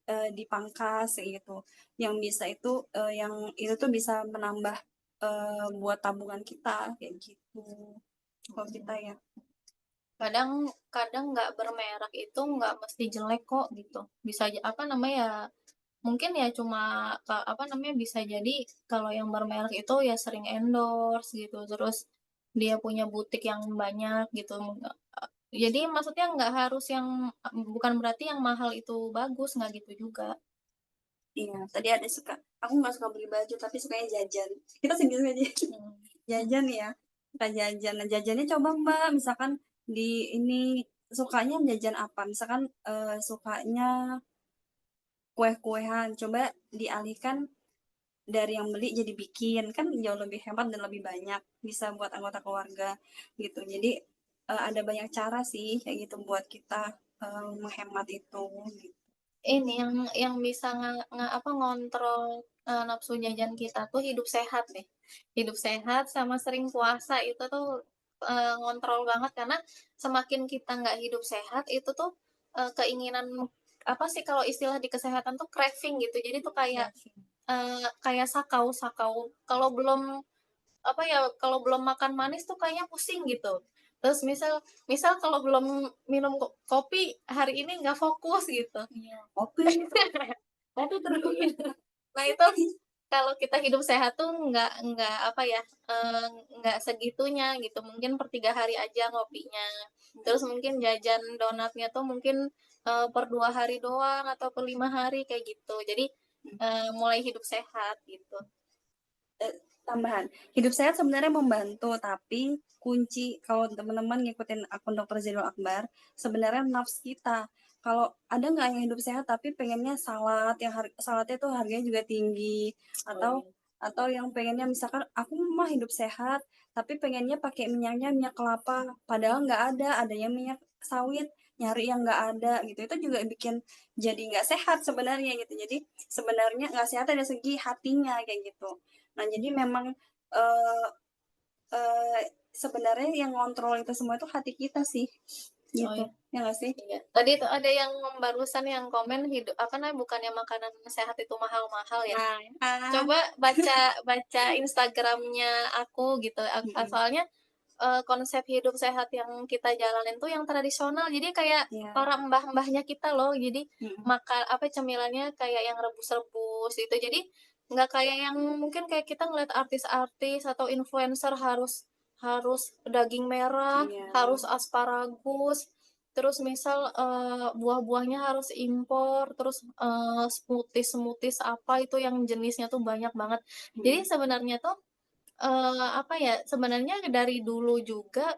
S2: dipangkas kayak gitu. Yang bisa itu yang itu tuh bisa menambah buat tabungan kita kayak gitu. Kalau kita ya.
S3: Kadang kadang nggak bermerek itu nggak mesti jelek kok gitu. Bisa apa namanya ya, mungkin ya cuma apa namanya, bisa jadi kalau yang bermerek itu ya sering endorse gitu, terus dia punya butik yang banyak gitu. Jadi maksudnya nggak harus yang, bukan berarti yang mahal itu bagus, nggak gitu juga.
S2: Iya, tadi ada suka. Aku nggak suka beli baju, tapi sukanya jajan. Kita sendiri aja
S3: Hmm.
S2: jajan ya. Kita jajan. Nah, jajannya coba Mbak, misalkan di ini sukanya jajan apa? Misalkan sukanya kue-kuean, coba dialihkan dari yang beli jadi bikin, kan jauh lebih hemat dan lebih banyak, bisa buat anggota keluarga gitu. Jadi ada banyak cara sih kayak gitu buat kita menghemat itu gitu.
S3: Ini yang bisa apa, ngontrol nafsu jajan kita tuh hidup sehat deh. Hidup sehat sama sering puasa itu tuh ngontrol banget, karena semakin kita nggak hidup sehat itu tuh keinginan, apa sih kalau istilah di kesehatan tuh, craving gitu. Jadi tuh kayak kayak sakau sakau. Kalau belum, apa ya, kalau belum makan manis tuh kayaknya pusing gitu. Terus misal misal kalau belum minum kopi hari ini nggak fokus gitu.
S2: Iya, kopi.
S3: Kopi terus. Nah itu kalau kita hidup sehat tuh nggak apa ya, nggak segitunya gitu. Mungkin per 3 hari aja ngopinya. Terus mungkin jajan donatnya tuh mungkin per 2 hari doang atau per 5 hari kayak gitu. Jadi mulai hidup sehat gitu.
S2: Tambahan, hidup sehat sebenarnya membantu, tapi kunci kalau teman-teman ngikutin akun Dokter Zainul Akbar, sebenarnya nafs kita. Kalau ada nggak yang hidup sehat tapi pengennya salad, yang saladnya tuh harganya juga tinggi, atau yang pengennya misalkan aku mah hidup sehat, tapi pengennya pakai minyaknya minyak kelapa, padahal nggak ada, adanya minyak sawit, nyari yang nggak ada gitu. Itu juga bikin jadi nggak sehat sebenarnya gitu. Jadi sebenarnya nggak sehat dari segi hatinya kayak gitu. Nah, jadi memang eh eh, sebenarnya yang ngontrol itu semua itu hati kita sih,
S3: Oh
S2: gitu.
S3: ya.
S2: Ya nggak sih?
S3: Iya. Tadi tuh ada yang barusan yang komen, hidup apa namanya, bukannya makanan sehat itu mahal-mahal ya.
S2: Nah,
S3: Coba baca baca Instagramnya aku gitu.
S2: mm-mm.
S3: Soalnya konsep hidup sehat yang kita jalanin tuh yang tradisional. Jadi kayak
S2: Ya,
S3: para mbah-mbahnya kita loh. Jadi
S2: mm-mm.
S3: makan apa, cemilannya kayak yang rebus-rebus itu. Jadi nggak kayak yang mungkin kayak kita ngeliat artis-artis atau influencer harus harus daging merah,
S2: Iya,
S3: harus asparagus, terus misal buah-buahnya harus impor, terus smoothies apa itu yang jenisnya tuh banyak banget. Jadi
S2: mm-mm.
S3: sebenarnya tuh apa ya, sebenarnya dari dulu juga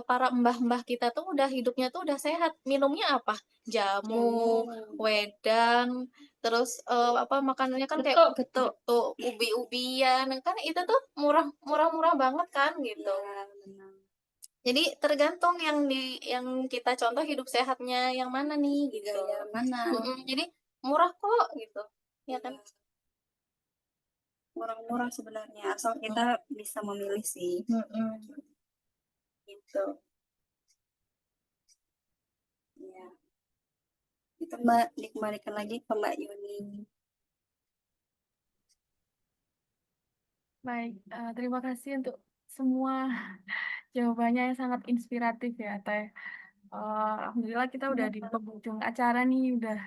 S3: para mbah-mbah kita tuh udah hidupnya tuh udah sehat. Minumnya apa?
S2: Jamu,
S3: Jamu, wedang, terus apa, makanannya kan kayak
S2: getuk-getuk.
S3: getuk, ubi-ubian. Kan itu tuh murah murah murah banget kan gitu.
S2: Iya, benar.
S3: Jadi tergantung yang kita contoh hidup sehatnya yang mana nih gitu.
S2: Gaya mana?
S3: Jadi murah kok gitu. Ya kan?
S2: Iya, murah-murah sebenarnya, asal kita bisa memilih sih,
S3: Mm-mm.
S2: gitu. Iya, itu Mbak dikembalikan lagi ke Mbak Yuni.
S1: Baik, terima kasih untuk semua jawabannya yang sangat inspiratif ya, Teh. Alhamdulillah kita udah di penghujung acara nih, udah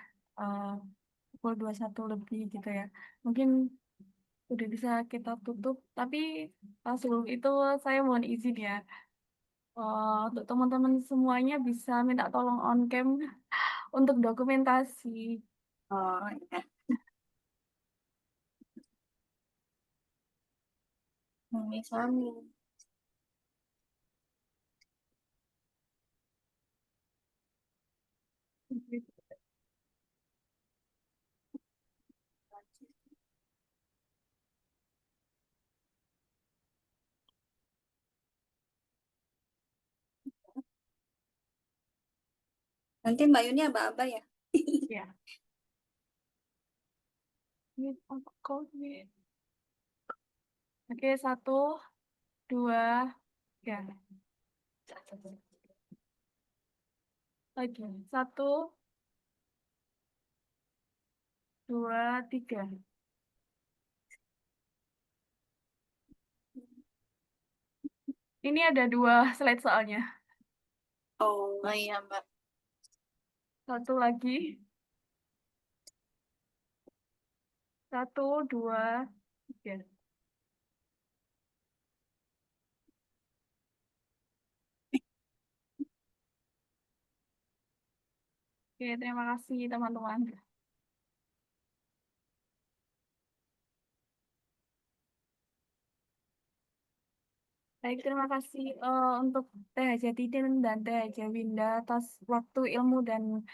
S1: eh, pukul 21 lebih gitu ya. Mungkin udah bisa kita tutup, tapi sebelum itu saya mohon izin ya. Untuk teman-teman semuanya bisa minta tolong on cam untuk dokumentasi.
S2: Oh, ya.
S3: Sami-sami.
S2: Nanti Mbak Yuni aba-aba ya?
S1: Ya. Ini apa COVID? Oke, 1, 2, 3. Lagi. 1, 2, 3. Ini ada 2 slide soalnya.
S2: Oh,
S3: Oh iya Mbak.
S1: 1 lagi. 1, 2, 3. Oke, terima kasih teman-teman. Baik, terima kasih untuk THJ Titin dan THJ Winda atas waktu, ilmu, dan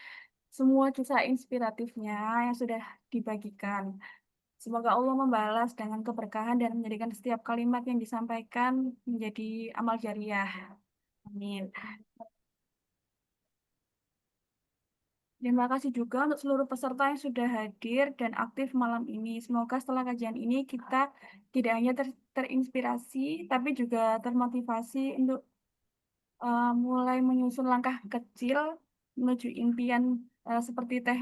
S1: semua kisah inspiratifnya yang sudah dibagikan. Semoga Allah membalas dengan keberkahan dan menjadikan setiap kalimat yang disampaikan menjadi amal jariah. Amin. Terima kasih juga untuk seluruh peserta yang sudah hadir dan aktif malam ini. Semoga setelah kajian ini kita tidak hanya terinspirasi, tapi juga termotivasi untuk mulai menyusun langkah kecil menuju impian seperti Teh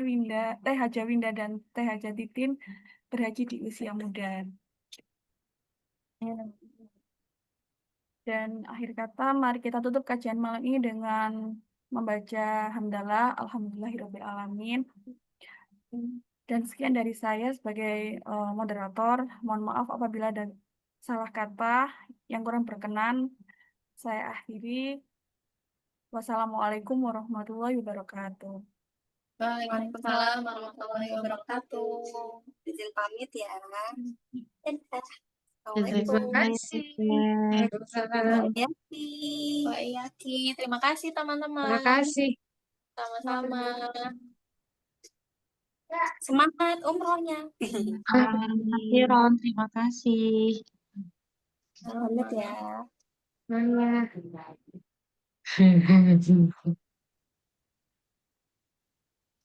S1: Haja Winda dan Teh Haja Titin berhaji di usia muda. Dan akhir kata, mari kita tutup kajian malam ini dengan membaca hamdalah, alhamdulillahirabbil alamin. Dan sekian dari saya sebagai moderator. Mohon maaf apabila ada salah kata yang kurang berkenan. Saya akhiri. Wassalamualaikum warahmatullahi wabarakatuh.
S3: Waalaikumsalam warahmatullahi wabarakatuh.
S2: izin pamit ya. Dadah.
S6: Terima
S2: Assalamualaikum.
S6: kasih.
S2: Mbak Yati.
S3: Mbak Iyaki, terima kasih
S6: Terima
S3: teman-teman.
S6: kasih.
S3: Sama-sama.
S2: Semangat umrohnya.
S6: Makasih, Ron. Terima kasih.
S2: Pamit ya.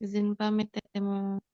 S6: Izin pamit, Temu.